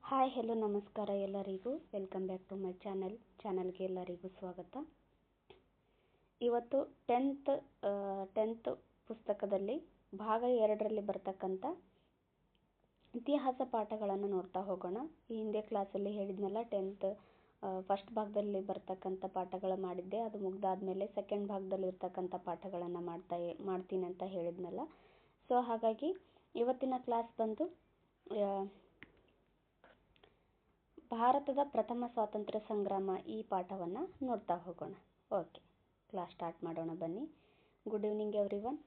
Hi hello ನಮಸ್ಕಾರ ಎಲ್ಲರಿಗೂ. Welcome back to my ಚಾನಲ್ಗೆ ಎಲ್ಲರಿಗೂ ಸ್ವಾಗತ. ಇವತ್ತು 10th ಪುಸ್ತಕದಲ್ಲಿ ಭಾಗ 2ರಲ್ಲಿ ಬರ್ತಕ್ಕಂಥ ಇತಿಹಾಸ ಪಾಠಗಳನ್ನು ನೋಡ್ತಾ ಹೋಗೋಣ. ಈ ಹಿಂದೆ ಕ್ಲಾಸಲ್ಲಿ ಹೇಳಿದ್ನಲ್ಲ, 10th ಫಸ್ಟ್ ಭಾಗದಲ್ಲಿ ಬರ್ತಕ್ಕಂಥ ಪಾಠಗಳು ಮಾಡಿದ್ದೆ. ಅದು ಮುಗ್ದಾದ್ಮೇಲೆ ಸೆಕೆಂಡ್ ಭಾಗದಲ್ಲಿ ಇರ್ತಕ್ಕಂಥ ಪಾಠಗಳನ್ನು ಮಾಡ್ತೀನಿ ಅಂತ ಹೇಳಿದ್ನಲ್ಲ. ಸೊ ಹಾಗಾಗಿ ಇವತ್ತಿನ ಕ್ಲಾಸ್ ಬಂದು ಭಾರತದ ಪ್ರಥಮ ಸ್ವಾತಂತ್ರ್ಯ ಸಂಗ್ರಾಮ ಈ ಪಾಠವನ್ನು ನೋಡ್ತಾ ಹೋಗೋಣ. ಓಕೆ, ಕ್ಲಾಸ್ ಸ್ಟಾರ್ಟ್ ಮಾಡೋಣ ಬನ್ನಿ. Good evening everyone.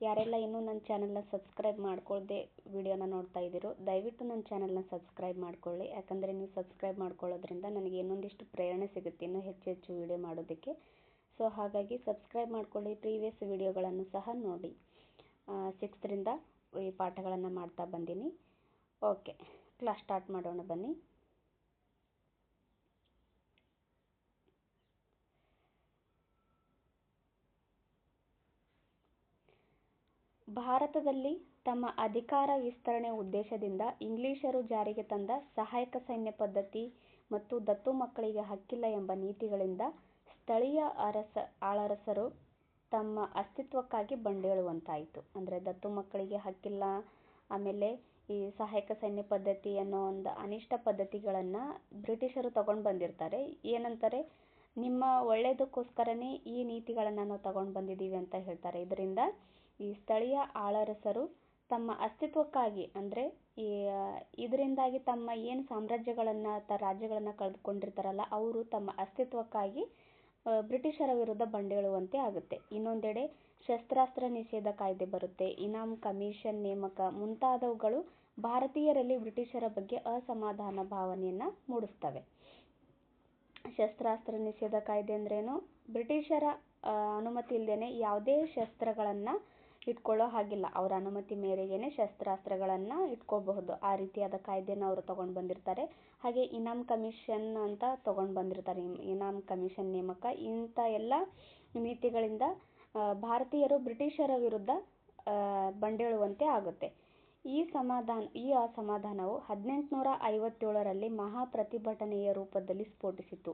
ಯಾರೆಲ್ಲ ಇನ್ನೂ ನನ್ನ ಚಾನಲ್ನ ಸಬ್ಸ್ಕ್ರೈಬ್ ಮಾಡ್ಕೊಳ್ಳದೆ ವಿಡಿಯೋನ ನೋಡ್ತಾ ಇದ್ದೀರೋ ದಯವಿಟ್ಟು ನನ್ನ ಚಾನಲ್ನ ಸಬ್ಸ್ಕ್ರೈಬ್ ಮಾಡ್ಕೊಳ್ಳಿ. ಯಾಕಂದರೆ ನೀವು ಸಬ್ಸ್ಕ್ರೈಬ್ ಮಾಡ್ಕೊಳ್ಳೋದ್ರಿಂದ ನನಗೆ ಇನ್ನೊಂದಿಷ್ಟು ಪ್ರೇರಣೆ ಸಿಗುತ್ತೆ ಇನ್ನೂ ಹೆಚ್ಚು ವಿಡಿಯೋ ಮಾಡೋದಕ್ಕೆ. ಸೊ ಹಾಗಾಗಿ ಸಬ್ಸ್ಕ್ರೈಬ್ ಮಾಡ್ಕೊಳ್ಳಿ. ಪ್ರೀವಿಯಸ್ ವಿಡಿಯೋಗಳನ್ನು ಸಹ ನೋಡಿ. 6th ರಿಂದ ಈ ಪಾಠಗಳನ್ನು ಮಾಡ್ತಾ ಬಂದೀನಿ. ಓಕೆ, ಕ್ಲಾಸ್ ಸ್ಟಾರ್ಟ್ ಮಾಡೋಣ ಬನ್ನಿ. ಭಾರತದಲ್ಲಿ ತಮ್ಮ ಅಧಿಕಾರ ವಿಸ್ತರಣೆ ಉದ್ದೇಶದಿಂದ ಇಂಗ್ಲಿಷರು ಜಾರಿಗೆ ತಂದ ಸಹಾಯಕ ಸೈನ್ಯ ಪದ್ಧತಿ ಮತ್ತು ದತ್ತು ಮಕ್ಕಳಿಗೆ ಹಕ್ಕಿಲ್ಲ ಎಂಬ ನೀತಿಗಳಿಂದ ಸ್ಥಳೀಯ ಆಳರಸರು ತಮ್ಮ ಅಸ್ತಿತ್ವಕ್ಕಾಗಿ ಬಂಡೇಳುವಂತಾಯಿತು. ಅಂದರೆ ದತ್ತು ಮಕ್ಕಳಿಗೆ ಹಕ್ಕಿಲ್ಲ, ಆಮೇಲೆ ಈ ಸಹಾಯಕ ಸೈನ್ಯ ಪದ್ಧತಿ ಅನ್ನೋ ಒಂದು ಅನಿಷ್ಟ ಪದ್ಧತಿಗಳನ್ನು ಬ್ರಿಟಿಷರು ತಗೊಂಡು ಬಂದಿರ್ತಾರೆ. ಏನಂತಾರೆ, ನಿಮ್ಮ ಒಳ್ಳೆಯದಕ್ಕೋಸ್ಕರನೇ ಈ ನೀತಿಗಳನ್ನು ನಾವು ತಗೊಂಡು ಬಂದಿದ್ದೀವಿ ಅಂತ ಹೇಳ್ತಾರೆ. ಇದರಿಂದ ಈ ಸ್ಥಳೀಯ ಆಳರಸರು ತಮ್ಮ ಅಸ್ತಿತ್ವಕ್ಕಾಗಿ, ಅಂದರೆ ಇದರಿಂದಾಗಿ ತಮ್ಮ ಏನು ಸಾಮ್ರಾಜ್ಯಗಳನ್ನು ರಾಜ್ಯಗಳನ್ನು ಕಳೆದುಕೊಂಡಿರ್ತಾರಲ್ಲ, ಅವರು ತಮ್ಮ ಅಸ್ತಿತ್ವಕ್ಕಾಗಿ ಬ್ರಿಟಿಷರ ವಿರುದ್ಧ ಬಂಡೇಳುವಂತೆ ಆಗುತ್ತೆ. ಇನ್ನೊಂದೆಡೆ ಶಸ್ತ್ರಾಸ್ತ್ರ ನಿಷೇಧ ಕಾಯ್ದೆ ಬರುತ್ತೆ, ಇನಾಮ್ ಕಮಿಷನ್ ನೇಮಕ ಮುಂತಾದವುಗಳು ಭಾರತೀಯರಲ್ಲಿ ಬ್ರಿಟಿಷರ ಬಗ್ಗೆ ಅಸಮಾಧಾನ ಭಾವನೆಯನ್ನು ಮೂಡಿಸ್ತವೆ. ಶಸ್ತ್ರಾಸ್ತ್ರ ನಿಷೇಧ ಕಾಯ್ದೆ ಅಂದ್ರೇನು? ಬ್ರಿಟಿಷರ ಅನುಮತಿ ಇಲ್ಲದೇನೆ ಯಾವುದೇ ಶಸ್ತ್ರಗಳನ್ನು ಇಟ್ಕೊಳ್ಳೋ ಹಾಗಿಲ್ಲ. ಅವರ ಅನುಮತಿ ಮೇರೆಗೇನೆ ಶಸ್ತ್ರಾಸ್ತ್ರಗಳನ್ನು ಇಟ್ಕೋಬಹುದು. ಆ ರೀತಿಯಾದ ಕಾಯ್ದೆನ ಅವರು ತಗೊಂಡು ಬಂದಿರ್ತಾರೆ. ಹಾಗೆ ಇನಾಮ್ ಕಮಿಷನ್ ಅಂತ ತಗೊಂಡು ಬಂದಿರ್ತಾರೆ. ಇನಾಮ್ ಕಮಿಷನ್ ನೇಮಕ ಇಂಥ ಎಲ್ಲ ನೀತಿಗಳಿಂದ ಭಾರತೀಯರು ಬ್ರಿಟಿಷರ ವಿರುದ್ಧ ಬಂಡೇಳುವಂತೆ ಆಗುತ್ತೆ. ಈ ಅಸಮಾಧಾನವು 1857ರಲ್ಲಿ ಮಹಾ ಪ್ರತಿಭಟನೆಯ ರೂಪದಲ್ಲಿ ಸ್ಫೋಟಿಸಿತು.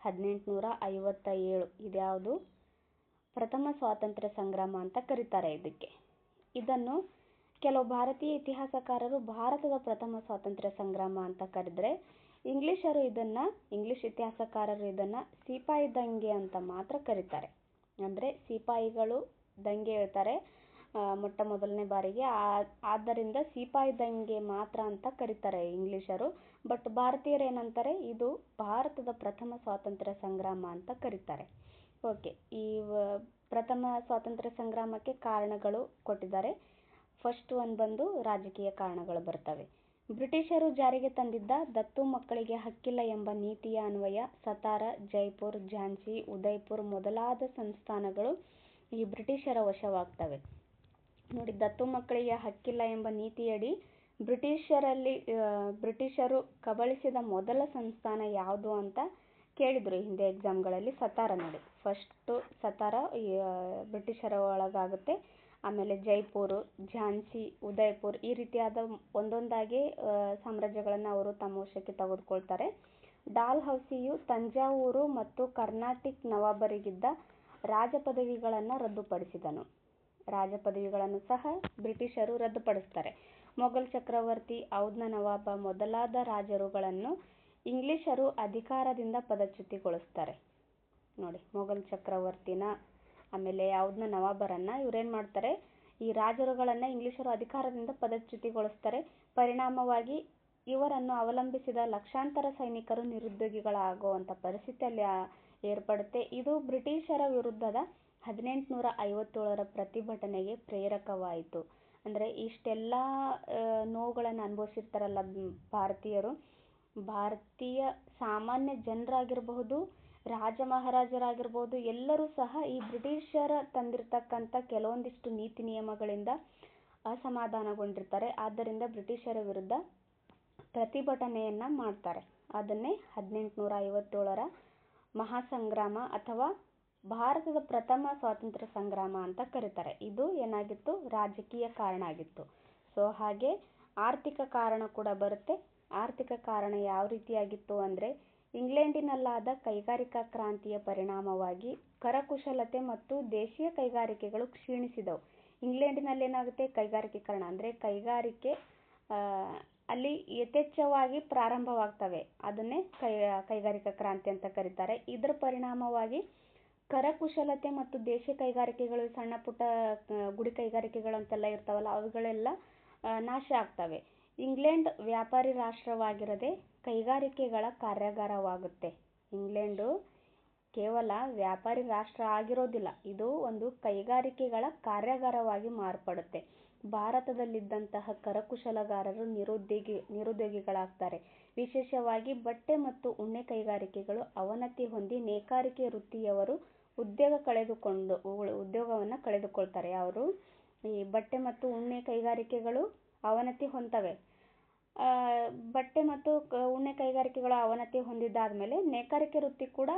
1857 ಇದ್ಯಾವುದು? ಪ್ರಥಮ ಸ್ವಾತಂತ್ರ್ಯ ಸಂಗ್ರಾಮ ಅಂತ ಕರೀತಾರೆ ಇದಕ್ಕೆ. ಇದನ್ನು ಕೆಲವು ಭಾರತೀಯ ಇತಿಹಾಸಕಾರರು ಭಾರತದ ಪ್ರಥಮ ಸ್ವಾತಂತ್ರ್ಯ ಸಂಗ್ರಾಮ ಅಂತ ಕರೆದ್ರೆ, ಇಂಗ್ಲಿಷ್ ಇತಿಹಾಸಕಾರರು ಇದನ್ನು ಸಿಪಾಯಿ ದಂಗೆ ಅಂತ ಮಾತ್ರ ಕರೀತಾರೆ. ಅಂದರೆ ಸಿಪಾಯಿಗಳು ದಂಗೆ ಹೇಳ್ತಾರೆ ಮೊಟ್ಟ ಮೊದಲನೇ ಬಾರಿಗೆ, ಆದ್ದರಿಂದ ಸಿಪಾಯಿ ದಂಗೆ ಮಾತ್ರ ಅಂತ ಕರೀತಾರೆ ಇಂಗ್ಲಿಷರು. ಬಟ್ ಭಾರತೀಯರು ಏನಂತಾರೆ, ಇದು ಭಾರತದ ಪ್ರಥಮ ಸ್ವಾತಂತ್ರ್ಯ ಸಂಗ್ರಾಮ ಅಂತ ಕರೀತಾರೆ. ಓಕೆ, ಈ ಪ್ರಥಮ ಸ್ವಾತಂತ್ರ್ಯ ಸಂಗ್ರಾಮಕ್ಕೆ ಕಾರಣಗಳು ಕೊಟ್ಟಿದ್ದಾರೆ. ಫಸ್ಟ್ ಒಂದು ಬಂದು ರಾಜಕೀಯ ಕಾರಣಗಳು ಬರ್ತವೆ. ಬ್ರಿಟಿಷರು ಜಾರಿಗೆ ತಂದಿದ್ದ ದತ್ತು ಮಕ್ಕಳಿಗೆ ಹಕ್ಕಿಲ್ಲ ಎಂಬ ನೀತಿಯ ಅನ್ವಯ ಸತಾರಾ, ಜೈಪುರ್, ಝಾನ್ಸಿ, ಉದಯ್ಪುರ್ ಮೊದಲಾದ ಸಂಸ್ಥಾನಗಳು ಈ ಬ್ರಿಟಿಷರ ವಶವಾಗ್ತವೆ. ನೋಡಿ, ದತ್ತು ಮಕ್ಕಳಿಗೆ ಹಕ್ಕಿಲ್ಲ ಎಂಬ ನೀತಿಯಡಿ ಬ್ರಿಟಿಷರು ಕಬಳಿಸಿದ ಮೊದಲ ಸಂಸ್ಥಾನ ಯಾವುದು ಅಂತ ಕೇಳಿದ್ರು ಹಿಂದೆ ಎಕ್ಸಾಮ್ಗಳಲ್ಲಿ. ಸತಾರಾ. ನೋಡಿ, ಫಸ್ಟ್ ಸತಾರಾ ಬ್ರಿಟಿಷರ ಒಳಗಾಗುತ್ತೆ. ಆಮೇಲೆ ಜೈಪುರ್, ಝಾನ್ಸಿ, ಉದಯ್ಪುರ್ ಈ ರೀತಿಯಾದ ಒಂದೊಂದಾಗಿ ಸಾಮ್ರಾಜ್ಯಗಳನ್ನು ಅವರು ತಮ್ಮ ವಶಕ್ಕೆ ತೆಗೆದುಕೊಳ್ತಾರೆ. ಡಾಲ್ ಹೌಸಿಯು ತಂಜಾವೂರು ಮತ್ತು ಕರ್ನಾಟಿಕ್ ನವಾಬರಿಗಿದ್ದ ರಾಜ ಪದವಿಗಳನ್ನು ರದ್ದುಪಡಿಸಿದನು. ರಾಜ ಪದವಿಗಳನ್ನು ಸಹ ಬ್ರಿಟಿಷರು ರದ್ದುಪಡಿಸ್ತಾರೆ. ಮೊಘಲ್ ಚಕ್ರವರ್ತಿ, ಔಧ್ನ ನವಾಬ ಮೊದಲಾದ ರಾಜರುಗಳನ್ನು ಇಂಗ್ಲಿಷರು ಅಧಿಕಾರದಿಂದ ಪದಚ್ಯುತಿಗೊಳಿಸ್ತಾರೆ. ನೋಡಿ, ಮೊಘಲ್ ಚಕ್ರವರ್ತಿನ ಆಮೇಲೆ ಔಧ್ನ ನವಾಬರನ್ನ ಇವರೇನು ಮಾಡ್ತಾರೆ, ಈ ರಾಜರುಗಳನ್ನು ಇಂಗ್ಲಿಷರು ಅಧಿಕಾರದಿಂದ ಪದಚ್ಯುತಿಗೊಳಿಸ್ತಾರೆ. ಪರಿಣಾಮವಾಗಿ ಇವರನ್ನು ಅವಲಂಬಿಸಿದ ಲಕ್ಷಾಂತರ ಸೈನಿಕರು ನಿರುದ್ಯೋಗಿಗಳಾಗುವಂಥ ಪರಿಸ್ಥಿತಿಯಲ್ಲಿ ಏರ್ಪಡುತ್ತೆ. ಇದು ಬ್ರಿಟಿಷರ ವಿರುದ್ಧದ 1857ರ ಪ್ರತಿಭಟನೆಗೆ ಪ್ರೇರಕವಾಯಿತು. ಅಂದರೆ ಇಷ್ಟೆಲ್ಲ ನೋವುಗಳನ್ನು ಅನುಭವಿಸಿರ್ತಾರಲ್ಲ ಭಾರತೀಯರು, ಭಾರತೀಯ ಸಾಮಾನ್ಯ ಜನರಾಗಿರಬಹುದು, ರಾಜ ಮಹಾರಾಜರಾಗಿರ್ಬೋದು, ಎಲ್ಲರೂ ಸಹ ಈ ಬ್ರಿಟಿಷರ ತಂದಿರತಕ್ಕಂಥ ಕೆಲವೊಂದಿಷ್ಟು ನೀತಿ ನಿಯಮಗಳಿಂದ ಅಸಮಾಧಾನಗೊಂಡಿರ್ತಾರೆ. ಆದ್ದರಿಂದ ಬ್ರಿಟಿಷರ ವಿರುದ್ಧ ಪ್ರತಿಭಟನೆಯನ್ನು ಮಾಡ್ತಾರೆ. ಅದನ್ನೇ 1857ರ ಮಹಾಸಂಗ್ರಾಮ ಅಥವಾ ಭಾರತದ ಪ್ರಥಮ ಸ್ವಾತಂತ್ರ್ಯ ಸಂಗ್ರಾಮ ಅಂತ ಕರೀತಾರೆ. ಇದು ಏನಾಗಿತ್ತು? ರಾಜಕೀಯ ಕಾರಣ ಆಗಿತ್ತು. ಸೊ ಹಾಗೆ ಆರ್ಥಿಕ ಕಾರಣ ಕೂಡ ಬರುತ್ತೆ. ಆರ್ಥಿಕ ಕಾರಣ ಯಾವ ರೀತಿಯಾಗಿತ್ತು ಅಂದರೆ, ಇಂಗ್ಲೆಂಡಿನಲ್ಲಾದ ಕೈಗಾರಿಕಾ ಕ್ರಾಂತಿಯ ಪರಿಣಾಮವಾಗಿ ಕರಕುಶಲತೆ ಮತ್ತು ದೇಶೀಯ ಕೈಗಾರಿಕೆಗಳು ಕ್ಷೀಣಿಸಿದವು. ಇಂಗ್ಲೆಂಡಿನಲ್ಲಿ ಏನಾಗುತ್ತೆ, ಕೈಗಾರಿಕೀಕರಣ ಅಂದರೆ ಕೈಗಾರಿಕೆ ಆ, ಅಲ್ಲಿ ಯಥೇಚ್ಛವಾಗಿ ಪ್ರಾರಂಭವಾಗ್ತವೆ. ಅದನ್ನೇ ಕೈಗಾರಿಕಾ ಕ್ರಾಂತಿ ಅಂತ ಕರೀತಾರೆ. ಇದರ ಪರಿಣಾಮವಾಗಿ ಕರಕುಶಲತೆ ಮತ್ತು ದೇಶೀಯ ಕೈಗಾರಿಕೆಗಳು, ಸಣ್ಣ ಪುಟ್ಟ ಗುಡಿ ಕೈಗಾರಿಕೆಗಳು ಅಂತೆಲ್ಲ ಇರ್ತಾವಲ್ಲ, ಅವುಗಳೆಲ್ಲ ನಾಶ ಆಗ್ತವೆ. ಇಂಗ್ಲೆಂಡ್ ವ್ಯಾಪಾರಿ ರಾಷ್ಟ್ರವಾಗಿರದೆ ಕೈಗಾರಿಕೆಗಳ ಕಾರ್ಯಾಗಾರವಾಗುತ್ತೆ. ಇಂಗ್ಲೆಂಡು ಕೇವಲ ವ್ಯಾಪಾರಿ ರಾಷ್ಟ್ರ ಆಗಿರೋದಿಲ್ಲ, ಇದು ಒಂದು ಕೈಗಾರಿಕೆಗಳ ಕಾರ್ಯಾಗಾರವಾಗಿ ಮಾರ್ಪಡುತ್ತೆ. ಭಾರತದಲ್ಲಿದ್ದಂತಹ ಕರಕುಶಲಗಾರರು ನಿರುದ್ಯೋಗಿಗಳಾಗ್ತಾರೆ. ವಿಶೇಷವಾಗಿ ಬಟ್ಟೆ ಮತ್ತು ಉಣ್ಣೆ ಕೈಗಾರಿಕೆಗಳು ಅವನತಿ ಹೊಂದಿ ನೇಕಾರಿಕೆ ವೃತ್ತಿಯವರು ಉದ್ಯೋಗವನ್ನು ಕಳೆದುಕೊಳ್ತಾರೆ. ಅವರು ಈ ಬಟ್ಟೆ ಮತ್ತು ಉಣ್ಣೆ ಕೈಗಾರಿಕೆಗಳು ಅವನತಿ ಹೊಂದ್ತವೆ. ಬಟ್ಟೆ ಮತ್ತು ಉಣ್ಣೆ ಕೈಗಾರಿಕೆಗಳು ಅವನತಿ ಹೊಂದಿದ್ದಾದ್ಮೇಲೆ ನೇಕಾರಿಕೆ ವೃತ್ತಿ ಕೂಡ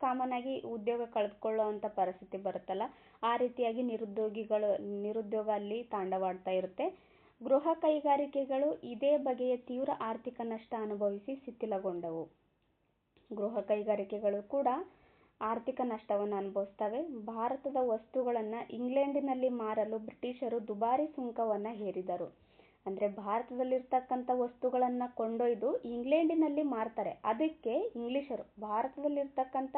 ಕಾಮನ್ ಆಗಿ ಉದ್ಯೋಗ ಕಳೆದುಕೊಳ್ಳುವಂಥ ಪರಿಸ್ಥಿತಿ ಬರುತ್ತಲ್ಲ, ಆ ರೀತಿಯಾಗಿ ನಿರುದ್ಯೋಗ ಅಲ್ಲಿ ತಾಂಡವಾಡ್ತಾ ಇರುತ್ತೆ. ಗೃಹ ಕೈಗಾರಿಕೆಗಳು ಇದೇ ಬಗೆಯ ತೀವ್ರ ಆರ್ಥಿಕ ನಷ್ಟ ಅನುಭವಿಸಿ ಶಿಥಿಲಗೊಂಡವು. ಗೃಹ ಕೈಗಾರಿಕೆಗಳು ಕೂಡ ಆರ್ಥಿಕ ನಷ್ಟವನ್ನು ಅನುಭವಿಸ್ತವೆ. ಭಾರತದ ವಸ್ತುಗಳನ್ನು ಇಂಗ್ಲೆಂಡಿನಲ್ಲಿ ಮಾರಲು ಬ್ರಿಟಿಷರು ದುಬಾರಿ ಸುಂಕವನ್ನು ಹೇರಿದರು. ಅಂದರೆ ಭಾರತದಲ್ಲಿರ್ತಕ್ಕಂಥ ವಸ್ತುಗಳನ್ನು ಕೊಂಡೊಯ್ದು ಇಂಗ್ಲೆಂಡಿನಲ್ಲಿ ಮಾರ್ತಾರೆ. ಅದಕ್ಕೆ ಇಂಗ್ಲಿಷರು ಭಾರತದಲ್ಲಿರ್ತಕ್ಕಂಥ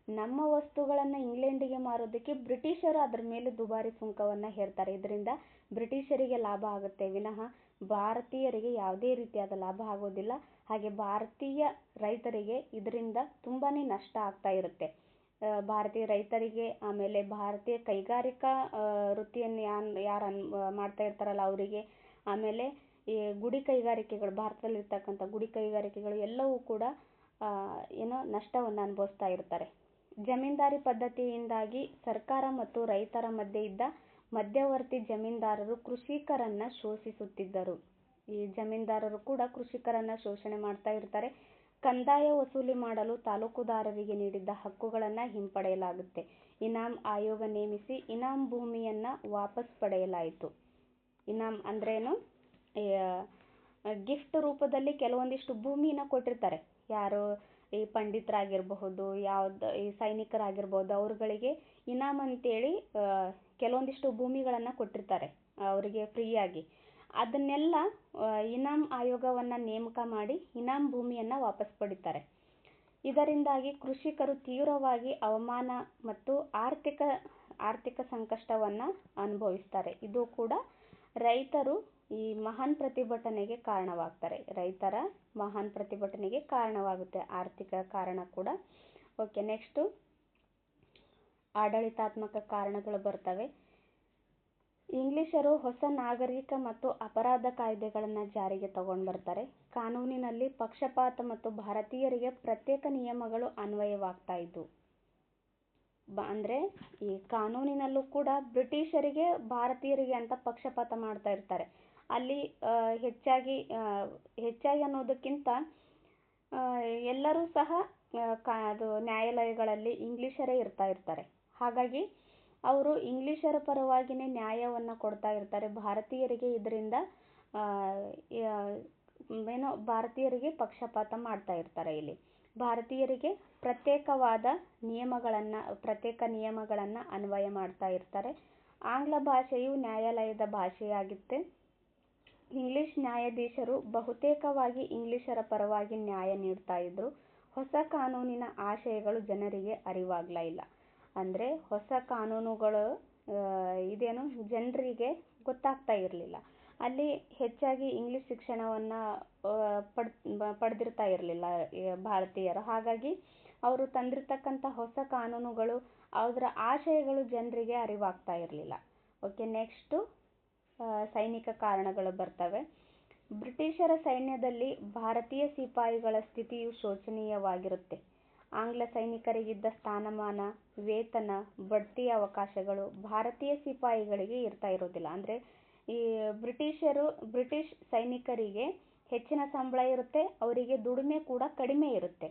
ನಮ್ಮ ವಸ್ತುಗಳನ್ನು ಇಂಗ್ಲೆಂಡಿಗೆ ಮಾರೋದಕ್ಕೆ ಬ್ರಿಟಿಷರು ಅದರ ಮೇಲೆ ದುಬಾರಿ ಸುಂಕವನ್ನು ಹೇರ್ತಾರೆ. ಇದರಿಂದ ಬ್ರಿಟಿಷರಿಗೆ ಲಾಭ ಆಗುತ್ತೆ ವಿನಃ ಭಾರತೀಯರಿಗೆ ಯಾವುದೇ ರೀತಿಯಾದ ಲಾಭ ಆಗೋದಿಲ್ಲ. ಹಾಗೆ ಭಾರತೀಯ ರೈತರಿಗೆ ಇದರಿಂದ ತುಂಬಾ ನಷ್ಟ ಆಗ್ತಾ ಇರುತ್ತೆ. ಭಾರತೀಯ ರೈತರಿಗೆ, ಆಮೇಲೆ ಭಾರತೀಯ ಕೈಗಾರಿಕಾ ವೃತ್ತಿಯನ್ನು ಯಾರು ಮಾಡ್ತಾ ಇರ್ತಾರಲ್ಲ ಅವರಿಗೆ, ಆಮೇಲೆ ಈ ಗುಡಿ ಕೈಗಾರಿಕೆಗಳು, ಭಾರತದಲ್ಲಿರ್ತಕ್ಕಂಥ ಗುಡಿ ಕೈಗಾರಿಕೆಗಳು ಎಲ್ಲವೂ ಕೂಡ ನಷ್ಟವನ್ನು ಅನುಭವಿಸ್ತಾ ಇರ್ತಾರೆ. ಜಮೀನ್ದಾರಿ ಪದ್ಧತಿಯಿಂದಾಗಿ ಸರ್ಕಾರ ಮತ್ತು ರೈತರ ಮಧ್ಯೆ ಇದ್ದ ಮಧ್ಯವರ್ತಿ ಜಮೀನ್ದಾರರು ಕೃಷಿಕರನ್ನ ಶೋಷಿಸುತ್ತಿದ್ದರು. ಈ ಜಮೀನ್ದಾರರು ಕೂಡ ಕೃಷಿಕರನ್ನ ಶೋಷಣೆ ಮಾಡ್ತಾ ಇರ್ತಾರೆ. ಕಂದಾಯ ವಸೂಲಿ ಮಾಡಲು ತಾಲೂಕುದಾರರಿಗೆ ನೀಡಿದ್ದ ಹಕ್ಕುಗಳನ್ನು ಹಿಂಪಡೆಯಲಾಗುತ್ತೆ. ಇನಾಮ್ ಆಯೋಗ ನೇಮಿಸಿ ಇನಾಮ್ ಭೂಮಿಯನ್ನ ವಾಪಸ್ ಪಡೆಯಲಾಯಿತು. ಇನಾಮ್ ಅಂದ್ರೇನು, ಗಿಫ್ಟ್ ರೂಪದಲ್ಲಿ ಕೆಲವೊಂದಿಷ್ಟು ಭೂಮಿನ ಕೊಟ್ಟಿರ್ತಾರೆ. ಯಾರು ಈ ಪಂಡಿತರಾಗಿರಬಹುದು, ಈ ಸೈನಿಕರಾಗಿರ್ಬೋದು, ಅವ್ರುಗಳಿಗೆ ಇನಾಮ್ ಅಂತೇಳಿ ಕೆಲವೊಂದಿಷ್ಟು ಭೂಮಿಗಳನ್ನು ಕೊಟ್ಟಿರ್ತಾರೆ ಅವರಿಗೆ ಫ್ರೀಯಾಗಿ. ಅದನ್ನೆಲ್ಲ ಇನಾಮ್ ಆಯೋಗವನ್ನು ನೇಮಕ ಮಾಡಿ ಇನಾಮ್ ಭೂಮಿಯನ್ನು ವಾಪಸ್ ಪಡಿತಾರೆ. ಇದರಿಂದಾಗಿ ಕೃಷಿಕರು ತೀವ್ರವಾಗಿ ಅವಮಾನ ಮತ್ತು ಆರ್ಥಿಕ ಸಂಕಷ್ಟವನ್ನು ಅನುಭವಿಸ್ತಾರೆ. ಇದು ಕೂಡ ರೈತರು ಈ ಮಹಾನ್ ಪ್ರತಿಭಟನೆಗೆ ಕಾರಣವಾಗ್ತಾರೆ. ರೈತರ ಮಹಾನ್ ಪ್ರತಿಭಟನೆಗೆ ಕಾರಣವಾಗುತ್ತೆ, ಆರ್ಥಿಕ ಕಾರಣ ಕೂಡ. ಓಕೆ, ನೆಕ್ಸ್ಟು ಆಡಳಿತಾತ್ಮಕ ಕಾರಣಗಳು ಬರ್ತವೆ. ಇಂಗ್ಲಿಷರು ಹೊಸ ನಾಗರಿಕ ಮತ್ತು ಅಪರಾಧ ಕಾಯ್ದೆಗಳನ್ನು ಜಾರಿಗೆ ತಗೊಂಡು ಬರ್ತಾರೆ. ಕಾನೂನಿನಲ್ಲಿ ಪಕ್ಷಪಾತ ಮತ್ತು ಭಾರತೀಯರಿಗೆ ಪ್ರತ್ಯೇಕ ನಿಯಮಗಳು ಅನ್ವಯವಾಗ್ತಾ ಇದ್ವು. ಅಂದರೆ ಈ ಕಾನೂನಿನಲ್ಲೂ ಕೂಡ ಬ್ರಿಟಿಷರಿಗೆ ಭಾರತೀಯರಿಗೆ ಅಂತ ಪಕ್ಷಪಾತ ಮಾಡ್ತಾ ಇರ್ತಾರೆ. ಅಲ್ಲಿ ಹೆಚ್ಚಾಗಿ ಅನ್ನೋದಕ್ಕಿಂತ ಎಲ್ಲರೂ ಸಹ ಅದು ನ್ಯಾಯಾಲಯಗಳಲ್ಲಿ ಇಂಗ್ಲಿಷರೇ ಇರ್ತಾ ಇರ್ತಾರೆ. ಹಾಗಾಗಿ ಅವರು ಇಂಗ್ಲಿಷರ ಪರವಾಗಿನೇ ನ್ಯಾಯವನ್ನು ಕೊಡ್ತಾ ಇರ್ತಾರೆ. ಭಾರತೀಯರಿಗೆ ಇದರಿಂದ ಭಾರತೀಯರಿಗೆ ಪಕ್ಷಪಾತ ಮಾಡ್ತಾ ಇರ್ತಾರೆ. ಇಲ್ಲಿ ಭಾರತೀಯರಿಗೆ ಪ್ರತ್ಯೇಕ ನಿಯಮಗಳನ್ನು ಅನ್ವಯ ಮಾಡ್ತಾ ಇರ್ತಾರೆ. ಆಂಗ್ಲ ಭಾಷೆಯು ನ್ಯಾಯಾಲಯದ ಭಾಷೆಯಾಗಿತ್ತೆ. ಇಂಗ್ಲಿಷ್ ನ್ಯಾಯಾಧೀಶರು ಬಹುತೇಕವಾಗಿ ಇಂಗ್ಲಿಷರ ಪರವಾಗಿ ನ್ಯಾಯ ನೀಡ್ತಾ ಇದ್ರು. ಹೊಸ ಕಾನೂನಿನ ಆಶಯಗಳು ಜನರಿಗೆ ಅರಿವಾಗ್ಲೇ ಇಲ್ಲ. ಅಂದರೆ ಹೊಸ ಕಾನೂನುಗಳು ಇದೇನು ಜನರಿಗೆ ಗೊತ್ತಾಗ್ತಾ ಇರಲಿಲ್ಲ. ಅಲ್ಲಿ ಹೆಚ್ಚಾಗಿ ಇಂಗ್ಲಿಷ್ ಶಿಕ್ಷಣವನ್ನು ಪಡೆದಿರ್ತಾ ಇರಲಿಲ್ಲ ಭಾರತೀಯರು. ಹಾಗಾಗಿ ಅವರು ತಂದಿರತಕ್ಕಂಥ ಹೊಸ ಕಾನೂನುಗಳು, ಅದರ ಆಶಯಗಳು ಜನರಿಗೆ ಅರಿವಾಗ್ತಾ ಇರಲಿಲ್ಲ. ಓಕೆ, ನೆಕ್ಸ್ಟು ಸೈನಿಕ ಕಾರಣಗಳು ಬರ್ತವೆ. ಬ್ರಿಟಿಷರ ಸೈನ್ಯದಲ್ಲಿ ಭಾರತೀಯ ಸಿಪಾಯಿಗಳ ಸ್ಥಿತಿಯು ಶೋಚನೀಯವಾಗಿರುತ್ತೆ. ಆಂಗ್ಲ ಸೈನಿಕರಿಗಿದ್ದ ಸ್ಥಾನಮಾನ, ವೇತನ, ಬಡ್ತಿಯ ಅವಕಾಶಗಳು ಭಾರತೀಯ ಸಿಪಾಯಿಗಳಿಗೆ ಇರ್ತಾ ಇರೋದಿಲ್ಲ. ಅಂದರೆ ಈ ಬ್ರಿಟಿಷ್ ಸೈನಿಕರಿಗೆ ಹೆಚ್ಚಿನ ಸಂಬಳ ಇರುತ್ತೆ, ಅವರಿಗೆ ದುಡಿಮೆ ಕೂಡ ಕಡಿಮೆ ಇರುತ್ತೆ.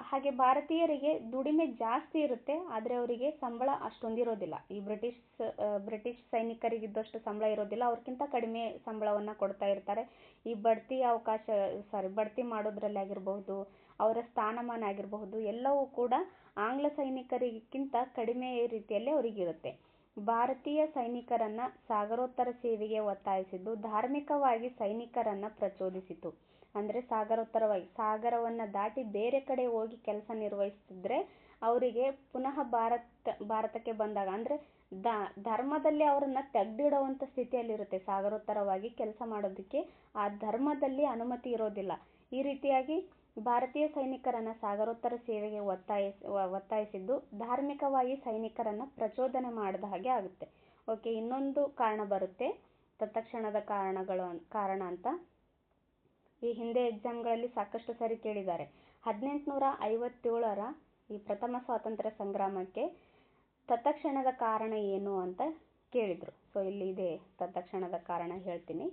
ಹಾಗೆ ಭಾರತೀಯರಿಗೆ ದುಡಿಮೆ ಜಾಸ್ತಿ ಇರುತ್ತೆ, ಆದರೆ ಅವರಿಗೆ ಸಂಬಳ ಅಷ್ಟೊಂದಿರೋದಿಲ್ಲ. ಈ ಬ್ರಿಟಿಷ್ ಸೈನಿಕರಿಗಿದ್ದಷ್ಟು ಸಂಬಳ ಇರೋದಿಲ್ಲ, ಅವ್ರಿಗಿಂತ ಕಡಿಮೆ ಸಂಬಳವನ್ನು ಕೊಡ್ತಾ ಇರ್ತಾರೆ. ಈ ಬಡ್ತಿ ಮಾಡೋದ್ರಲ್ಲಿ ಆಗಿರಬಹುದು, ಅವರ ಸ್ಥಾನಮಾನ ಆಗಿರಬಹುದು, ಎಲ್ಲವೂ ಕೂಡ ಆಂಗ್ಲ ಸೈನಿಕರಿಗಿಂತ ಕಡಿಮೆ ರೀತಿಯಲ್ಲಿ ಅವರಿಗಿರುತ್ತೆ. ಭಾರತೀಯ ಸೈನಿಕರನ್ನ ಸಾಗರೋತ್ತರ ಸೇವೆಗೆ ಒತ್ತಾಯಿಸಿದ್ದು ಧಾರ್ಮಿಕವಾಗಿ ಸೈನಿಕರನ್ನ ಪ್ರಚೋದಿಸಿತು. ಅಂದ್ರೆ ಸಾಗರವನ್ನ ದಾಟಿ ಬೇರೆ ಕಡೆ ಹೋಗಿ ಕೆಲಸ ನಿರ್ವಹಿಸ್ತಿದ್ರೆ ಅವರಿಗೆ ಪುನಃ ಭಾರತಕ್ಕೆ ಬಂದಾಗ ಅಂದ್ರೆ ಧರ್ಮದಲ್ಲಿ ಅವರನ್ನ ತೆಗ್ದಿಡುವಂತ ಸ್ಥಿತಿಯಲ್ಲಿರುತ್ತೆ. ಸಾಗರೋತ್ತರವಾಗಿ ಕೆಲಸ ಮಾಡೋದಕ್ಕೆ ಆ ಧರ್ಮದಲ್ಲಿ ಅನುಮತಿ ಇರೋದಿಲ್ಲ. ಈ ರೀತಿಯಾಗಿ ಭಾರತೀಯ ಸೈನಿಕರನ್ನ ಸಾಗರೋತ್ತರ ಸೇವೆಗೆ ಒತ್ತಾಯಿಸಿದ್ದು ಧಾರ್ಮಿಕವಾಗಿ ಸೈನಿಕರನ್ನ ಪ್ರಚೋದನೆ ಮಾಡಿದ ಹಾಗೆ ಆಗುತ್ತೆ. ಓಕೆ, ಇನ್ನೊಂದು ಕಾರಣ ಬರುತ್ತೆ, ತತ್ಕ್ಷಣದ ಕಾರಣ ಅಂತ. ಈ ಹಿಂದೆ ಎಕ್ಸಾಮ್ಗಳಲ್ಲಿ ಸಾಕಷ್ಟು ಸರಿ ಕೇಳಿದ್ದಾರೆ. 1857ರ ಈ ಪ್ರಥಮ ಸ್ವಾತಂತ್ರ್ಯ ಸಂಗ್ರಾಮಕ್ಕೆ ತತ್ಕ್ಷಣದ ಕಾರಣ ಏನು ಅಂತ ಕೇಳಿದ್ರು. ಸೊ ಇಲ್ಲಿ ಇದೆ ತತ್ಕ್ಷಣದ ಕಾರಣ, ಹೇಳ್ತೀನಿ.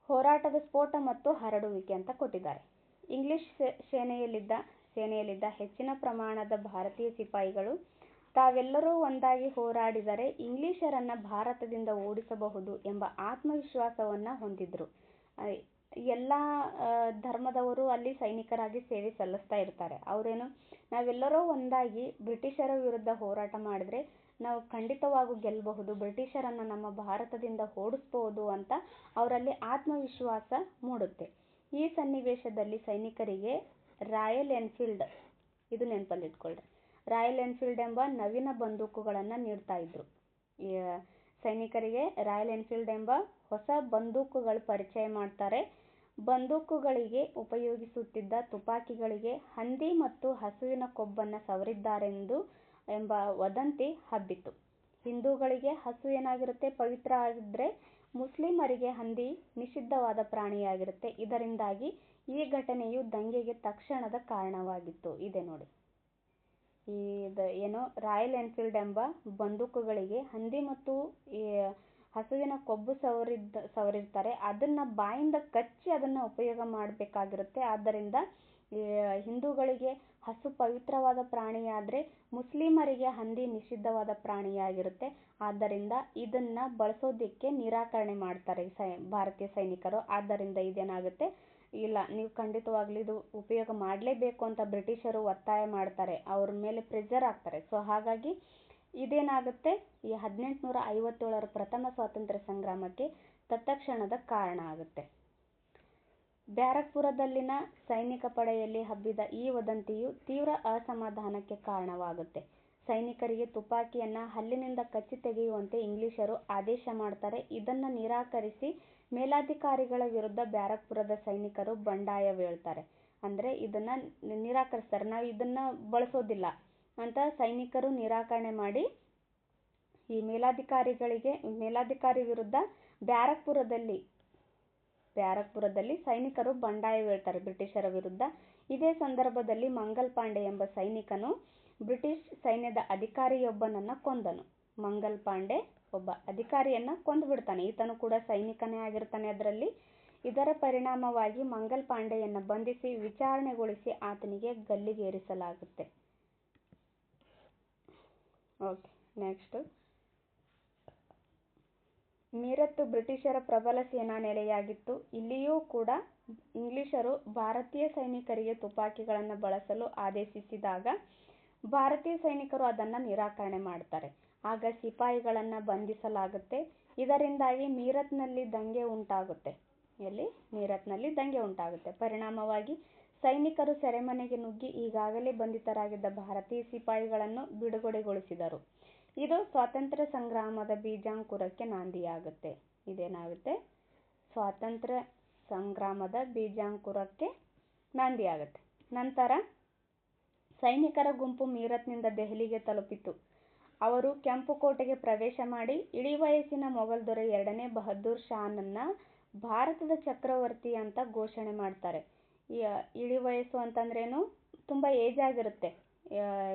ಹೋರಾಟದ ಸ್ಫೋಟ ಮತ್ತು ಹರಡುವಿಕೆ ಅಂತ ಕೊಟ್ಟಿದ್ದಾರೆ. ಇಂಗ್ಲಿಷ್ ಸೇನೆಯಲ್ಲಿದ್ದ ಹೆಚ್ಚಿನ ಪ್ರಮಾಣದ ಭಾರತೀಯ ಸಿಪಾಯಿಗಳು ತಾವೆಲ್ಲರೂ ಒಂದಾಗಿ ಹೋರಾಡಿದರೆ ಇಂಗ್ಲಿಷರನ್ನ ಭಾರತದಿಂದ ಓಡಿಸಬಹುದು ಎಂಬ ಆತ್ಮವಿಶ್ವಾಸವನ್ನ ಹೊಂದಿದ್ರು. ಎಲ್ಲ ಧರ್ಮದವರು ಅಲ್ಲಿ ಸೈನಿಕರಾಗಿ ಸೇವೆ ಸಲ್ಲಿಸ್ತಾ ಇರ್ತಾರೆ. ಅವರೇನು, ನಾವೆಲ್ಲರೂ ಒಂದಾಗಿ ಬ್ರಿಟಿಷರ ವಿರುದ್ಧ ಹೋರಾಟ ಮಾಡಿದ್ರೆ ನಾವು ಖಂಡಿತವಾಗೂ ಗೆಲ್ಲಬಹುದು, ಬ್ರಿಟಿಷರನ್ನ ನಮ್ಮ ಭಾರತದಿಂದ ಓಡಿಸಬಹುದು ಅಂತ ಅವರಲ್ಲಿ ಆತ್ಮವಿಶ್ವಾಸ ಮೂಡುತ್ತೆ. ಈ ಸನ್ನಿವೇಶದಲ್ಲಿ ಸೈನಿಕರಿಗೆ ರಾಯಲ್ ಎನ್ಫೀಲ್ಡ್, ಇದು ನೆನಪಲ್ಲಿಟ್ಕೊಳ್ರಿ, ರಾಯಲ್ ಎನ್ಫೀಲ್ಡ್ ಎಂಬ ನವೀನ ಬಂದೂಕುಗಳನ್ನ ನೀಡ್ತಾ ಇದ್ರು. ಸೈನಿಕರಿಗೆ ರಾಯಲ್ ಎನ್ಫೀಲ್ಡ್ ಎಂಬ ಹೊಸ ಬಂದೂಕುಗಳು ಪರಿಚಯ ಮಾಡ್ತಾರೆ. ಬಂದೂಕುಗಳಿಗೆ ಉಪಯೋಗಿಸುತ್ತಿದ್ದ ತುಪಾಕಿಗಳಿಗೆ ಹಂದಿ ಮತ್ತು ಹಸುವಿನ ಕೊಬ್ಬನ್ನ ಸವರಿದ್ದಾರೆಂದು ಎಂಬ ವದಂತಿ ಹಬ್ಬಿತು. ಹಿಂದೂಗಳಿಗೆ ಹಸು ಏನಾಗಿರುತ್ತೆ, ಪವಿತ್ರ ಆಗಿದ್ರೆ ಮುಸ್ಲಿಮರಿಗೆ ಹಂದಿ ನಿಷಿದ್ಧವಾದ ಪ್ರಾಣಿಯಾಗಿರುತ್ತೆ. ಇದರಿಂದಾಗಿ ಈ ಘಟನೆಯು ದಂಗೆಗೆ ತಕ್ಷಣದ ಕಾರಣವಾಗಿತ್ತು. ಇದೆ ನೋಡಿ, ಏನೋ ರಾಯಲ್ ಎನ್ಫೀಲ್ಡ್ ಎಂಬ ಬಂದೂಕುಗಳಿಗೆ ಹಂದಿ ಮತ್ತು ಹಸುವಿನ ಕೊಬ್ಬು ಸವರಿರ್ತಾರೆ, ಅದನ್ನ ಬಾಯಿಂದ ಕಚ್ಚಿ ಅದನ್ನ ಉಪಯೋಗ ಮಾಡಬೇಕಾಗಿರುತ್ತೆ. ಆದ್ದರಿಂದ ಹಿಂದೂಗಳಿಗೆ ಹಸು ಪವಿತ್ರವಾದ ಪ್ರಾಣಿಯಾದ್ರೆ ಮುಸ್ಲಿಮರಿಗೆ ಹಂದಿ ನಿಷಿದ್ಧವಾದ ಪ್ರಾಣಿಯಾಗಿರುತ್ತೆ. ಆದ್ದರಿಂದ ಇದನ್ನ ಬಳಸೋದಿಕ್ಕೆ ನಿರಾಕರಣೆ ಮಾಡ್ತಾರೆ ಭಾರತೀಯ ಸೈನಿಕರು. ಆದ್ದರಿಂದ ಇದೇನಾಗುತ್ತೆ, ಇಲ್ಲ ನೀವು ಖಂಡಿತವಾಗ್ಲೂ ಇದು ಉಪಯೋಗ ಮಾಡಲೇಬೇಕು ಅಂತ ಬ್ರಿಟಿಷರು ಒತ್ತಾಯ ಮಾಡ್ತಾರೆ, ಅವ್ರ ಮೇಲೆ ಪ್ರೆಷರ್ ಆಗ್ತಾರೆ. ಸೊ ಹಾಗಾಗಿ ಇದೇನಾಗುತ್ತೆ, ಈ 1857ರ ಪ್ರಥಮ ಸ್ವಾತಂತ್ರ್ಯ ಸಂಗ್ರಾಮಕ್ಕೆ ತತ್ಕ್ಷಣದ ಕಾರಣ ಆಗುತ್ತೆ. ಬ್ಯಾರಕ್ಪುರದಲ್ಲಿನ ಸೈನಿಕ ಪಡೆಯಲ್ಲಿ ಹಬ್ಬಿದ ಈ ವದಂತಿಯು ತೀವ್ರ ಅಸಮಾಧಾನಕ್ಕೆ ಕಾರಣವಾಗುತ್ತೆ. ಸೈನಿಕರಿಗೆ ತುಪಾಕಿಯನ್ನ ಹಲ್ಲಿನಿಂದ ಕಚ್ಚಿ ತೆಗೆಯುವಂತೆ ಇಂಗ್ಲಿಷರು ಆದೇಶ ಮಾಡ್ತಾರೆ. ಇದನ್ನ ನಿರಾಕರಿಸಿ ಮೇಲಾಧಿಕಾರಿಗಳ ವಿರುದ್ಧ ಬ್ಯಾರಕ್ಪುರದ ಸೈನಿಕರು ಬಂಡಾಯವೇಳ್ತಾರೆ. ಅಂದ್ರೆ ಇದನ್ನ ನಿರಾಕರಿಸ್ತಾರೆ, ನಾವು ಇದನ್ನ ಬಳಸೋದಿಲ್ಲ ಅಂತ ಸೈನಿಕರು ನಿರಾಕರಣೆ ಮಾಡಿ ಈ ಮೇಲಾಧಿಕಾರಿ ವಿರುದ್ಧ ಬ್ಯಾರಕ್ಪುರದಲ್ಲಿ ಸೈನಿಕರು ಬಂಡಾಯವೇಳ್ತಾರೆ ಬ್ರಿಟಿಷರ ವಿರುದ್ಧ. ಇದೇ ಸಂದರ್ಭದಲ್ಲಿ ಮಂಗಲ್ ಪಾಂಡೆ ಎಂಬ ಸೈನಿಕನು ಬ್ರಿಟಿಷ್ ಸೈನ್ಯದ ಅಧಿಕಾರಿಯೊಬ್ಬನನ್ನ ಕೊಂದನು. ಮಂಗಲ್ ಪಾಂಡೆ ಒಬ್ಬ ಅಧಿಕಾರಿಯನ್ನ ಕೊಂದುಬಿಡ್ತಾನೆ. ಈತನು ಕೂಡ ಸೈನಿಕನೇ ಆಗಿರ್ತಾನೆ ಅದರಲ್ಲಿ. ಇದರ ಪರಿಣಾಮವಾಗಿ ಮಂಗಲ್ ಪಾಂಡೆಯನ್ನ ಬಂಧಿಸಿ ವಿಚಾರಣೆಗೊಳಿಸಿ ಆತನಿಗೆ ಗಲ್ಲಿಗೇರಿಸಲಾಗುತ್ತೆ. Okay, next. ಮೀರತ್ ಬ್ರಿಟಿಷರ ಪ್ರಬಲ ಸೇನಾ ನೆಲೆಯಾಗಿತ್ತು. ಇಲ್ಲಿಯೂ ಕೂಡ ಇಂಗ್ಲಿಷರು ಭಾರತೀಯ ಸೈನಿಕರಿಗೆ ತುಪಾಕಿಗಳನ್ನು ಬಳಸಲು ಆದೇಶಿಸಿದಾಗ ಭಾರತೀಯ ಸೈನಿಕರು ಅದನ್ನ ನಿರಾಕರಣೆ ಮಾಡ್ತಾರೆ. ಆಗ ಸಿಪಾಯಿಗಳನ್ನ ಬಂಧಿಸಲಾಗುತ್ತೆ. ಇದರಿಂದಾಗಿ ಮೀರತ್ನಲ್ಲಿ ದಂಗೆ ಉಂಟಾಗುತ್ತೆ. ಪರಿಣಾಮವಾಗಿ ಸೈನಿಕರು ಸೆರೆಮನೆಗೆ ನುಗ್ಗಿ ಈಗಾಗಲೇ ಬಂಧಿತರಾಗಿದ್ದ ಭಾರತೀಯ ಸಿಪಾಯಿಗಳನ್ನು ಬಿಡುಗಡೆಗೊಳಿಸಿದರು. ಇದು ಸ್ವಾತಂತ್ರ್ಯ ಸಂಗ್ರಾಮದ ಬೀಜಾಂಕುರಕ್ಕೆ ನಾಂದಿಯಾಗುತ್ತೆ. ಇದೇನಾಗುತ್ತೆ, ಸ್ವಾತಂತ್ರ್ಯ ಸಂಗ್ರಾಮದ ಬೀಜಾಂಕುರಕ್ಕೆ ನಾಂದಿಯಾಗುತ್ತೆ. ನಂತರ ಸೈನಿಕರ ಗುಂಪು ಮೀರತ್ನಿಂದ ದೆಹಲಿಗೆ ತಲುಪಿತು. ಅವರು ಕೆಂಪು ಕೋಟೆಗೆ ಪ್ರವೇಶ ಮಾಡಿ ಇಳಿ ವಯಸ್ಸಿನ ಮೊಘಲ್ ದೊರೆ 2ನೇ ಬಹದ್ದೂರ್ ಶಾನನ್ನ ಭಾರತದ ಚಕ್ರವರ್ತಿ ಅಂತ ಘೋಷಣೆ ಮಾಡ್ತಾರೆ. ಇಳಿ ವಯಸ್ಸು ಅಂತಂದ್ರೇನು, ತುಂಬಾ ಏಜ್ ಆಗಿರುತ್ತೆ.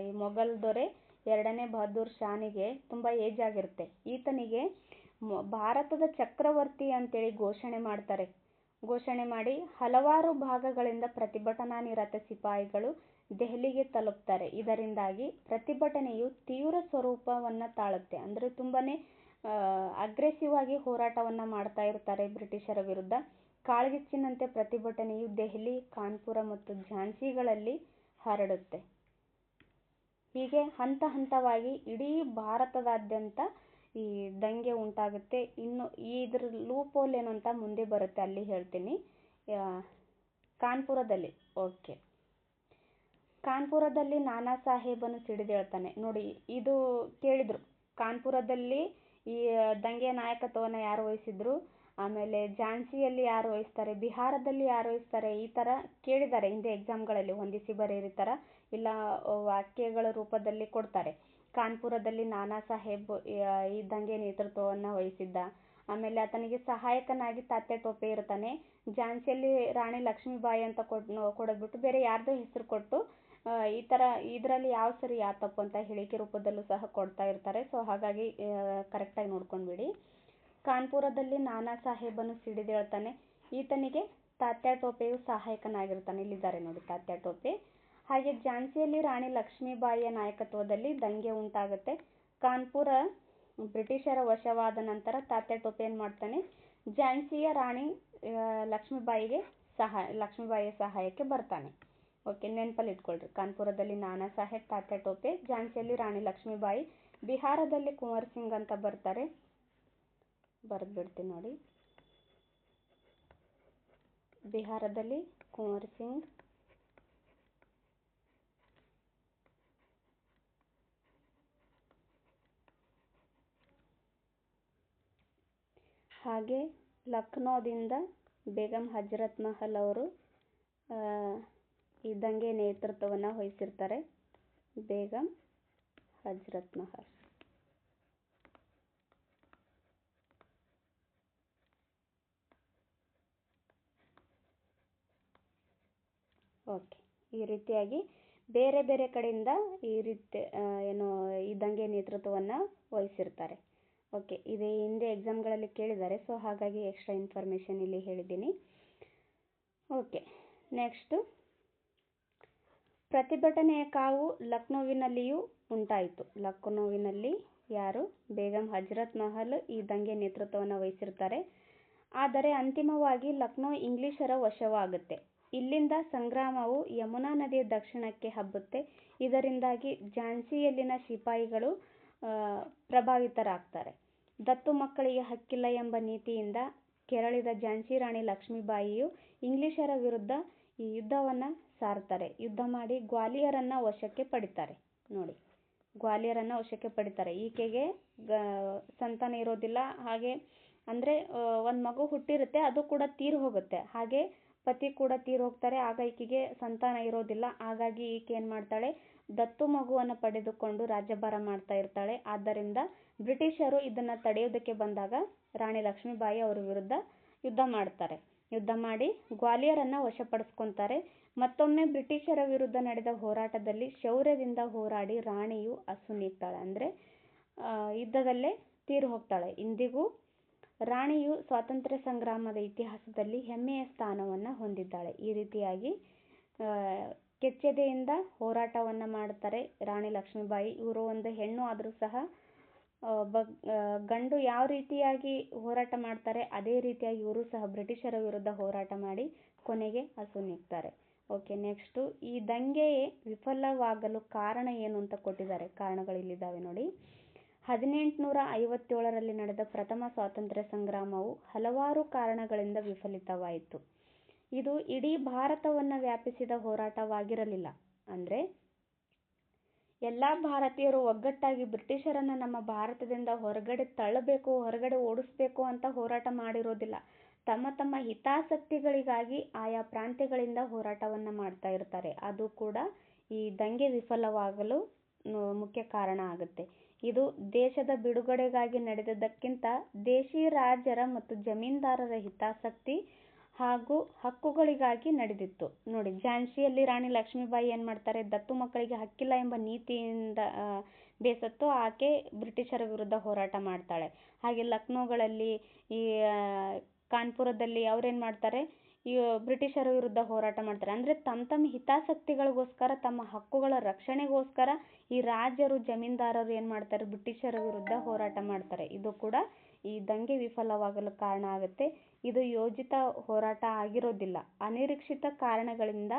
ಈ ಮೊಘಲ್ ದೊರೆ 2ನೇ ಬಹದ್ದೂರ್ ಶಾನಿಗೆ ತುಂಬಾ ಏಜ್ ಆಗಿರುತ್ತೆ. ಈತನಿಗೆ ಭಾರತದ ಚಕ್ರವರ್ತಿ ಅಂತೇಳಿ ಘೋಷಣೆ ಮಾಡ್ತಾರೆ. ಘೋಷಣೆ ಮಾಡಿ ಹಲವಾರು ಭಾಗಗಳಿಂದ ಪ್ರತಿಭಟನಾ ನಿರತ ಸಿಪಾಯಿಗಳು ದೆಹಲಿಗೆ ತಲುಪ್ತಾರೆ. ಇದರಿಂದಾಗಿ ಪ್ರತಿಭಟನೆಯು ತೀವ್ರ ಸ್ವರೂಪವನ್ನು ತಾಳುತ್ತೆ. ಅಂದರೆ ತುಂಬಾನೇ ಅಗ್ರೆಸಿವ್ ಆಗಿ ಹೋರಾಟವನ್ನ ಮಾಡ್ತಾ ಇರ್ತಾರೆ ಬ್ರಿಟಿಷರ ವಿರುದ್ಧ. ಕಾಳ್ಗಿಚ್ಚಿನಂತೆ ಪ್ರತಿಭಟನೆಯು ದೆಹಲಿ, ಕಾನ್ಪುರ ಮತ್ತು ಝಾನ್ಸಿಗಳಲ್ಲಿ ಹರಡುತ್ತೆ. ಹೀಗೆ ಹಂತ ಹಂತವಾಗಿ ಇಡೀ ಭಾರತದಾದ್ಯಂತ ಈ ದಂಗೆ ಉಂಟಾಗುತ್ತೆ. ಇನ್ನು ಇದ್ರ ಲೂಪೋಲ್ ಏನು ಅಂತ ಮುಂದೆ ಬರುತ್ತೆ, ಅಲ್ಲಿ ಹೇಳ್ತೀನಿ. ಕಾನ್ಪುರದಲ್ಲಿ ಕಾನ್ಪುರದಲ್ಲಿ ನಾನಾ ಸಾಹೇಬನು ಸಿಡಿದೇಳ್ತಾನೆ. ನೋಡಿ, ಇದು ಕೇಳಿದ್ರು, ಕಾನ್ಪುರದಲ್ಲಿ ಈ ದಂಗೆಯ ನಾಯಕತ್ವವನ್ನು ಯಾರು ವಹಿಸಿದ್ರು, ಆಮೇಲೆ ಝಾನ್ಸಿಯಲ್ಲಿ ಯಾರು ವಹಿಸ್ತಾರೆ, ಬಿಹಾರದಲ್ಲಿ ಯಾರು ವಹಿಸ್ತಾರೆ, ಈ ತರ ಕೇಳಿದ್ದಾರೆ ಹಿಂದೆ ಎಕ್ಸಾಮ್ಗಳಲ್ಲಿ. ಹೊಂದಿಸಿ ಬರೆಯಿರಿ ತರ ಇಲ್ಲ ವಾಕ್ಯಗಳ ರೂಪದಲ್ಲಿ ಕೊಡ್ತಾರೆ. ಕಾನ್ಪುರದಲ್ಲಿ ನಾನಾ ಸಾಹೇಬ್ ಈ ದಂಗೆ ನೇತೃತ್ವವನ್ನು ವಹಿಸಿದ್ದ. ಆಮೇಲೆ ಆತನಿಗೆ ಸಹಾಯಕನಾಗಿ ತಾತ್ಯಾ ಟೋಪೆ ಇರ್ತಾನೆ. ಝಾನ್ಸಿಯಲ್ಲಿ ರಾಣಿ ಲಕ್ಷ್ಮೀಬಾಯಿ ಅಂತ ಕೊಡೋದ್ಬಿಟ್ಟು ಬೇರೆ ಯಾರ್ದೋ ಹೆಸರು ಕೊಟ್ಟು ಈ ತರ ಇದರಲ್ಲಿ ಯಾವ ಸರಿ ಯಾವ ತಪ್ಪು ಅಂತ ಹೇಳಿಕೆ ರೂಪದಲ್ಲೂ ಸಹ ಕೊಡ್ತಾ ಇರ್ತಾರೆ. ಸೊ ಹಾಗಾಗಿ ಕರೆಕ್ಟಾಗಿ ನೋಡ್ಕೊಂಡ್ಬಿಡಿ. ಕಾನ್ಪುರದಲ್ಲಿ ನಾನಾ ಸಾಹೇಬನು ಸಿಡಿದೇಳ್ತಾನೆ. ಈತನಿಗೆ ತಾತ್ಯಾ ಟೋಪೆಯು ಸಹಾಯಕನಾಗಿರ್ತಾನೆ. ಇಲ್ಲಿದ್ದಾರೆ ನೋಡಿ ತಾತ್ಯಾ ಟೋಪೆ. ಹಾಗೆ ಝಾನ್ಸಿಯಲ್ಲಿ ರಾಣಿ ಲಕ್ಷ್ಮೀಬಾಯಿಯ ನಾಯಕತ್ವದಲ್ಲಿ ದಂಗೆ ಉಂಟಾಗುತ್ತೆ. ಕಾನ್ಪುರ ಬ್ರಿಟಿಷರ ವಶವಾದ ನಂತರ ತಾತ್ಯಾ ಟೋಪೆ ಏನ್ ಮಾಡ್ತಾನೆ, ಝಾನ್ಸಿಯ ರಾಣಿ ಲಕ್ಷ್ಮೀಬಾಯಿಯ ಸಹಾಯಕ್ಕೆ ಬರ್ತಾನೆ. ಓಕೆ, ನೆನಪಲ್ಲಿ ಇಟ್ಕೊಳ್ರಿ. ಕಾನ್ಪುರದಲ್ಲಿ ನಾನಾ ಸಾಹೇಬ್, ತಾತ್ಯಾ ಟೋಪೆ, ಝಾನ್ಸಿಯಲ್ಲಿ ರಾಣಿ ಲಕ್ಷ್ಮೀಬಾಯಿ, ಬಿಹಾರದಲ್ಲಿ ಕುಂವರ್ ಸಿಂಗ್ ಅಂತ ಬರ್ತಾರೆ. ಬರೆದ್ಬಿಡ್ತೀನಿ ನೋಡಿ. ಬಿಹಾರದಲ್ಲಿ ಕುಂವರ್ ಸಿಂಗ್, ಹಾಗೆ ಲಕ್ನೋದಿಂದ ಬೇಗಂ ಹಜರತ್ ಮಹಲ್ ಅವರು ಈ ದಂಗೆ ನೇತೃತ್ವವನ್ನು ವಹಿಸಿರ್ತಾರೆ. ಬೇಗಂ ಹಜರತ್ ಮಹಲ್. ಓಕೆ, ಈ ರೀತಿಯಾಗಿ ಬೇರೆ ಬೇರೆ ಕಡೆಯಿಂದ ಈ ರೀತಿ ಈ ದಂಗೆ ನೇತೃತ್ವವನ್ನು ವಹಿಸಿರ್ತಾರೆ. ಓಕೆ, ಇದು ಹಿಂದೆ ಎಕ್ಸಾಮ್ಗಳಲ್ಲಿ ಕೇಳಿದ್ದಾರೆ. ಸೊ ಹಾಗಾಗಿ ಎಕ್ಸ್ಟ್ರಾ ಇನ್ಫಾರ್ಮೇಷನ್ ಇಲ್ಲಿ ಹೇಳಿದ್ದೀನಿ. ಓಕೆ, ನೆಕ್ಸ್ಟು ಪ್ರತಿಭಟನೆಯ ಕಾವು ಲಕ್ನೋವಿನಲ್ಲಿಯೂ ಉಂಟಾಯಿತು. ಲಕ್ನೋವಿನಲ್ಲಿ ಯಾರು, ಬೇಗಂ ಹಜರತ್ ಮಹಲ್ ಈ ದಂಗೆ ನೇತೃತ್ವವನ್ನು ವಹಿಸಿರ್ತಾರೆ. ಆದರೆ ಅಂತಿಮವಾಗಿ ಲಕ್ನೋ ಇಂಗ್ಲಿಷರ ವಶವಾಗುತ್ತೆ. ಇಲ್ಲಿಂದ ಸಂಗ್ರಾಮವು ಯಮುನಾ ನದಿಯ ದಕ್ಷಿಣಕ್ಕೆ ಹಬ್ಬುತ್ತೆ. ಇದರಿಂದಾಗಿ ಝಾನ್ಸಿಯಲ್ಲಿನ ಸಿಪಾಯಿಗಳು ಪ್ರಭಾವಿತರಾಗ್ತಾರೆ. ದತ್ತು ಮಕ್ಕಳಿಗೆ ಹಕ್ಕಿಲ್ಲ ಎಂಬ ನೀತಿಯಿಂದ ಕೆರಳಿದ ಝಾನ್ಸಿ ರಾಣಿ ಲಕ್ಷ್ಮೀಬಾಯಿಯು ಇಂಗ್ಲಿಷರ ವಿರುದ್ಧ ಈ ಯುದ್ಧವನ್ನು ಸಾರ್ತಾರೆ. ಯುದ್ಧ ಮಾಡಿ ಗ್ವಾಲಿಯರನ್ನು ವಶಕ್ಕೆ ಪಡಿತಾರೆ. ನೋಡಿ, ಗ್ವಾಲಿಯರನ್ನು ವಶಕ್ಕೆ ಪಡಿತಾರೆ. ಈಕೆಗೆ ಸಂತಾನ ಇರೋದಿಲ್ಲ. ಹಾಗೆ ಅಂದರೆ ಒಂದು ಮಗು ಹುಟ್ಟಿರುತ್ತೆ, ಅದು ಕೂಡ ತೀರಿ ಹೋಗುತ್ತೆ. ಹಾಗೆ ಪತಿ ಕೂಡ ತೀರಿ ಹೋಗ್ತಾರೆ. ಆಗ ಈಕೆಗೆ ಸಂತಾನ ಇರೋದಿಲ್ಲ. ಹಾಗಾಗಿ ಈಕೆ ಏನು ಮಾಡ್ತಾಳೆ, ದತ್ತು ಮಗುವನ್ನು ಪಡೆದುಕೊಂಡು ರಾಜ್ಯಭಾರ ಮಾಡ್ತಾ ಇರ್ತಾಳೆ. ಆದ್ದರಿಂದ ಬ್ರಿಟಿಷರು ಇದನ್ನು ತಡೆಯೋದಕ್ಕೆ ಬಂದಾಗ ರಾಣಿ ಲಕ್ಷ್ಮೀಬಾಯಿ ಅವರ ವಿರುದ್ಧ ಯುದ್ಧ ಮಾಡ್ತಾರೆ. ಯುದ್ಧ ಮಾಡಿ ಗ್ವಾಲಿಯರನ್ನು ವಶಪಡಿಸ್ಕೊತಾರೆ. ಮತ್ತೊಮ್ಮೆ ಬ್ರಿಟಿಷರ ವಿರುದ್ಧ ನಡೆದ ಹೋರಾಟದಲ್ಲಿ ಶೌರ್ಯದಿಂದ ಹೋರಾಡಿ ರಾಣಿಯು ಅಸುನೀಗ್ತಾಳೆ. ಅಂದರೆ ಯುದ್ಧದಲ್ಲೇ ತೀರಿ ಹೋಗ್ತಾಳೆ. ಇಂದಿಗೂ ರಾಣಿಯು ಸ್ವಾತಂತ್ರ್ಯ ಸಂಗ್ರಾಮದ ಇತಿಹಾಸದಲ್ಲಿ ಹೆಮ್ಮೆಯ ಸ್ಥಾನವನ್ನು ಹೊಂದಿದ್ದಾಳೆ. ಈ ರೀತಿಯಾಗಿ ಕೆಚ್ಚೆದೆಯಿಂದ ಹೋರಾಟವನ್ನು ಮಾಡ್ತಾರೆ ರಾಣಿ ಲಕ್ಷ್ಮೀಬಾಯಿ. ಇವರು ಒಂದು ಹೆಣ್ಣು ಆದರೂ ಸಹ ಗಂಡು ಯಾವ ರೀತಿಯಾಗಿ ಹೋರಾಟ ಮಾಡ್ತಾರೆ ಅದೇ ರೀತಿಯಾಗಿ ಇವರು ಸಹ ಬ್ರಿಟಿಷರ ವಿರುದ್ಧ ಹೋರಾಟ ಮಾಡಿ ಕೊನೆಗೆ ಅಸುನೀಗ್ತಾರೆ. ಓಕೆ, ನೆಕ್ಸ್ಟು ಈ ದಂಗೆ ವಿಫಲವಾಗಲು ಕಾರಣ ಏನು ಅಂತ ಕೊಟ್ಟಿದ್ದಾರೆ. ಕಾರಣಗಳಿಲ್ಲಿದ್ದಾವೆ ನೋಡಿ. 1857ರಲ್ಲಿ ನಡೆದ ಪ್ರಥಮ ಸ್ವಾತಂತ್ರ್ಯ ಸಂಗ್ರಾಮವು ಹಲವಾರು ಕಾರಣಗಳಿಂದ ವಿಫಲಿತವಾಯಿತು. ಇದು ಇಡೀ ಭಾರತವನ್ನು ವ್ಯಾಪಿಸಿದ ಹೋರಾಟವಾಗಿರಲಿಲ್ಲ. ಅಂದರೆ ಎಲ್ಲ ಭಾರತೀಯರು ಒಗ್ಗಟ್ಟಾಗಿ ಬ್ರಿಟಿಷರನ್ನು ನಮ್ಮ ಭಾರತದಿಂದ ಹೊರಗಡೆ ತಳ್ಳಬೇಕು, ಹೊರಗಡೆ ಓಡಿಸ್ಬೇಕು ಅಂತ ಹೋರಾಟ ಮಾಡಿರೋದಿಲ್ಲ. ತಮ್ಮ ತಮ್ಮ ಹಿತಾಸಕ್ತಿಗಳಿಗಾಗಿ ಆಯಾ ಪ್ರಾಂತ್ಯಗಳಿಂದ ಹೋರಾಟವನ್ನು ಮಾಡ್ತಾ ಇರ್ತಾರೆ. ಅದು ಕೂಡ ಈ ದಂಗೆ ವಿಫಲವಾಗಲು ಮುಖ್ಯ ಕಾರಣ ಆಗುತ್ತೆ. ಇದು ದೇಶದ ಬಿಡುಗಡೆಗಾಗಿ ನಡೆದದ್ದಕ್ಕಿಂತ ದೇಶಿ ರಾಜರ ಮತ್ತು ಜಮೀನ್ದಾರರ ಹಿತಾಸಕ್ತಿ ಹಾಗೂ ಹಕ್ಕುಗಳಿಗಾಗಿ ನಡೆದಿತ್ತು. ನೋಡಿ, ಝಾನ್ಸಿಯಲ್ಲಿ ರಾಣಿ ಲಕ್ಷ್ಮೀಬಾಯಿ ಏನು ಮಾಡ್ತಾರೆ, ದತ್ತು ಮಕ್ಕಳಿಗೆ ಹಕ್ಕಿಲ್ಲ ಎಂಬ ನೀತಿಯಿಂದ ಬೇಸತ್ತು ಆಕೆ ಬ್ರಿಟಿಷರ ವಿರುದ್ಧ ಹೋರಾಟ ಮಾಡ್ತಾಳೆ. ಹಾಗೆ ಲಕ್ನೋಗಳಲ್ಲಿ ಈ ಕಾನ್ಪುರದಲ್ಲಿ ಅವ್ರೇನು ಮಾಡ್ತಾರೆ, ಈ ಬ್ರಿಟಿಷರ ವಿರುದ್ಧ ಹೋರಾಟ ಮಾಡ್ತಾರೆ. ಅಂದರೆ ತಮ್ಮ ಹಿತಾಸಕ್ತಿಗಳಿಗೋಸ್ಕರ, ತಮ್ಮ ಹಕ್ಕುಗಳ ರಕ್ಷಣೆಗೋಸ್ಕರ ಈ ರಾಜರು, ಜಮೀನ್ದಾರರು ಏನು ಮಾಡ್ತಾರೆ, ಬ್ರಿಟಿಷರ ವಿರುದ್ಧ ಹೋರಾಟ ಮಾಡ್ತಾರೆ. ಇದು ಕೂಡ ಈ ದಂಗೆ ವಿಫಲವಾಗಲು ಕಾರಣ ಆಗುತ್ತೆ. ಇದು ಯೋಜಿತ ಹೋರಾಟ ಆಗಿರೋದಿಲ್ಲ, ಅನಿರೀಕ್ಷಿತ ಕಾರಣಗಳಿಂದ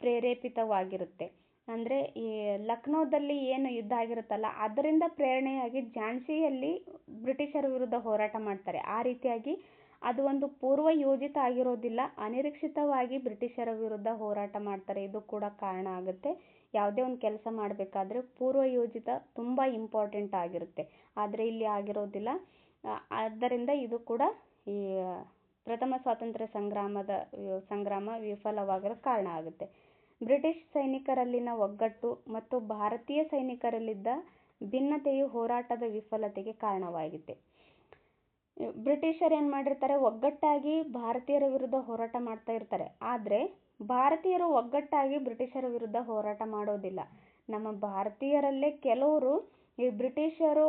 ಪ್ರೇರೇಪಿತವಾಗಿರುತ್ತೆ. ಅಂದರೆ ಈ ಲಕ್ನೋದಲ್ಲಿ ಏನು ಯುದ್ಧ ಆಗಿರುತ್ತಲ್ಲ, ಅದರಿಂದ ಪ್ರೇರಣೆಯಾಗಿ ಝಾನ್ಸಿಯಲ್ಲಿ ಬ್ರಿಟಿಷರ ವಿರುದ್ಧ ಹೋರಾಟ ಮಾಡ್ತಾರೆ. ಆ ರೀತಿಯಾಗಿ ಅದು ಒಂದು ಪೂರ್ವ ಯೋಜಿತ ಆಗಿರೋದಿಲ್ಲ, ಅನಿರೀಕ್ಷಿತವಾಗಿ ಬ್ರಿಟಿಷರ ವಿರುದ್ಧ ಹೋರಾಟ ಮಾಡ್ತಾರೆ. ಇದು ಕೂಡ ಕಾರಣ ಆಗುತ್ತೆ. ಯಾವುದೇ ಒಂದು ಕೆಲಸ ಮಾಡಬೇಕಾದ್ರೆ ಪೂರ್ವ ಯೋಜಿತ ತುಂಬ ಇಂಪಾರ್ಟೆಂಟ್ ಆಗಿರುತ್ತೆ, ಆದರೆ ಇಲ್ಲಿ ಆಗಿರೋದಿಲ್ಲ. ಆದ್ದರಿಂದ ಇದು ಕೂಡ ಈ ಪ್ರಥಮ ಸ್ವಾತಂತ್ರ್ಯ ಸಂಗ್ರಾಮ ವಿಫಲವಾಗಲು ಕಾರಣ ಆಗುತ್ತೆ. ಬ್ರಿಟಿಷ್ ಸೈನಿಕರಲ್ಲಿನ ಒಗ್ಗಟ್ಟು ಮತ್ತು ಭಾರತೀಯ ಸೈನಿಕರಲ್ಲಿದ್ದ ಭಿನ್ನತೆಯು ಹೋರಾಟದ ವಿಫಲತೆಗೆ ಕಾರಣವಾಗಿದೆ. ಬ್ರಿಟಿಷರು ಏನು ಮಾಡಿರ್ತಾರೆ, ಒಗ್ಗಟ್ಟಾಗಿ ಭಾರತೀಯರ ವಿರುದ್ಧ ಹೋರಾಟ ಮಾಡ್ತಾ ಇರ್ತಾರೆ. ಆದರೆ ಭಾರತೀಯರು ಒಗ್ಗಟ್ಟಾಗಿ ಬ್ರಿಟಿಷರ ವಿರುದ್ಧ ಹೋರಾಟ ಮಾಡೋದಿಲ್ಲ. ನಮ್ಮ ಭಾರತೀಯರಲ್ಲೇ ಕೆಲವರು ಈ ಬ್ರಿಟಿಷರು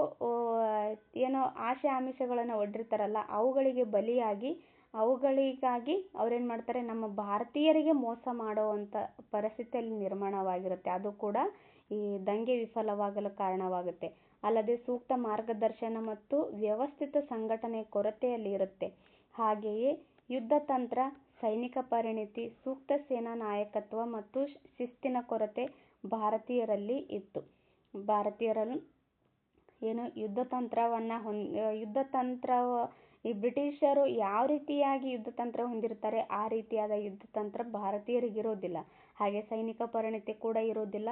ಏನೋ ಆಶೆ ಆಮಿಷಗಳನ್ನು ಒಡ್ಡಿರ್ತಾರಲ್ಲ, ಅವುಗಳಿಗೆ ಬಲಿಯಾಗಿ ಅವುಗಳಿಗಾಗಿ ಅವ್ರೇನು ಮಾಡ್ತಾರೆ, ನಮ್ಮ ಭಾರತೀಯರಿಗೆ ಮೋಸ ಮಾಡುವಂಥ ಪರಿಸ್ಥಿತಿಯಲ್ಲಿ ನಿರ್ಮಾಣವಾಗಿರುತ್ತೆ. ಅದು ಕೂಡ ಈ ದಂಗೆ ವಿಫಲವಾಗಲು ಕಾರಣವಾಗುತ್ತೆ. ಅಲ್ಲದೆ ಸೂಕ್ತ ಮಾರ್ಗದರ್ಶನ ಮತ್ತು ವ್ಯವಸ್ಥಿತ ಸಂಘಟನೆಯ ಕೊರತೆಯಲ್ಲಿ ಇರುತ್ತೆ. ಹಾಗೆಯೇ ಯುದ್ಧ ತಂತ್ರ, ಸೈನಿಕ ಪರಿಣಿತಿ, ಸೂಕ್ತ ಸೇನಾ ನಾಯಕತ್ವ ಮತ್ತು ಶಿಸ್ತಿನ ಕೊರತೆ ಭಾರತೀಯರಲ್ಲಿ ಇತ್ತು. ಭಾರತೀಯರಲ್ಲಿ ಏನು ಯುದ್ಧ ತಂತ್ರ ಈ ಬ್ರಿಟಿಷರು ಯಾವ ರೀತಿಯಾಗಿ ಯುದ್ಧ ತಂತ್ರ ಹೊಂದಿರ್ತಾರೆ, ಆ ರೀತಿಯಾದ ಯುದ್ಧ ತಂತ್ರ ಭಾರತೀಯರಿಗಿರೋದಿಲ್ಲ. ಹಾಗೆ ಸೈನಿಕ ಪರಿಣಿತಿ ಕೂಡ ಇರೋದಿಲ್ಲ,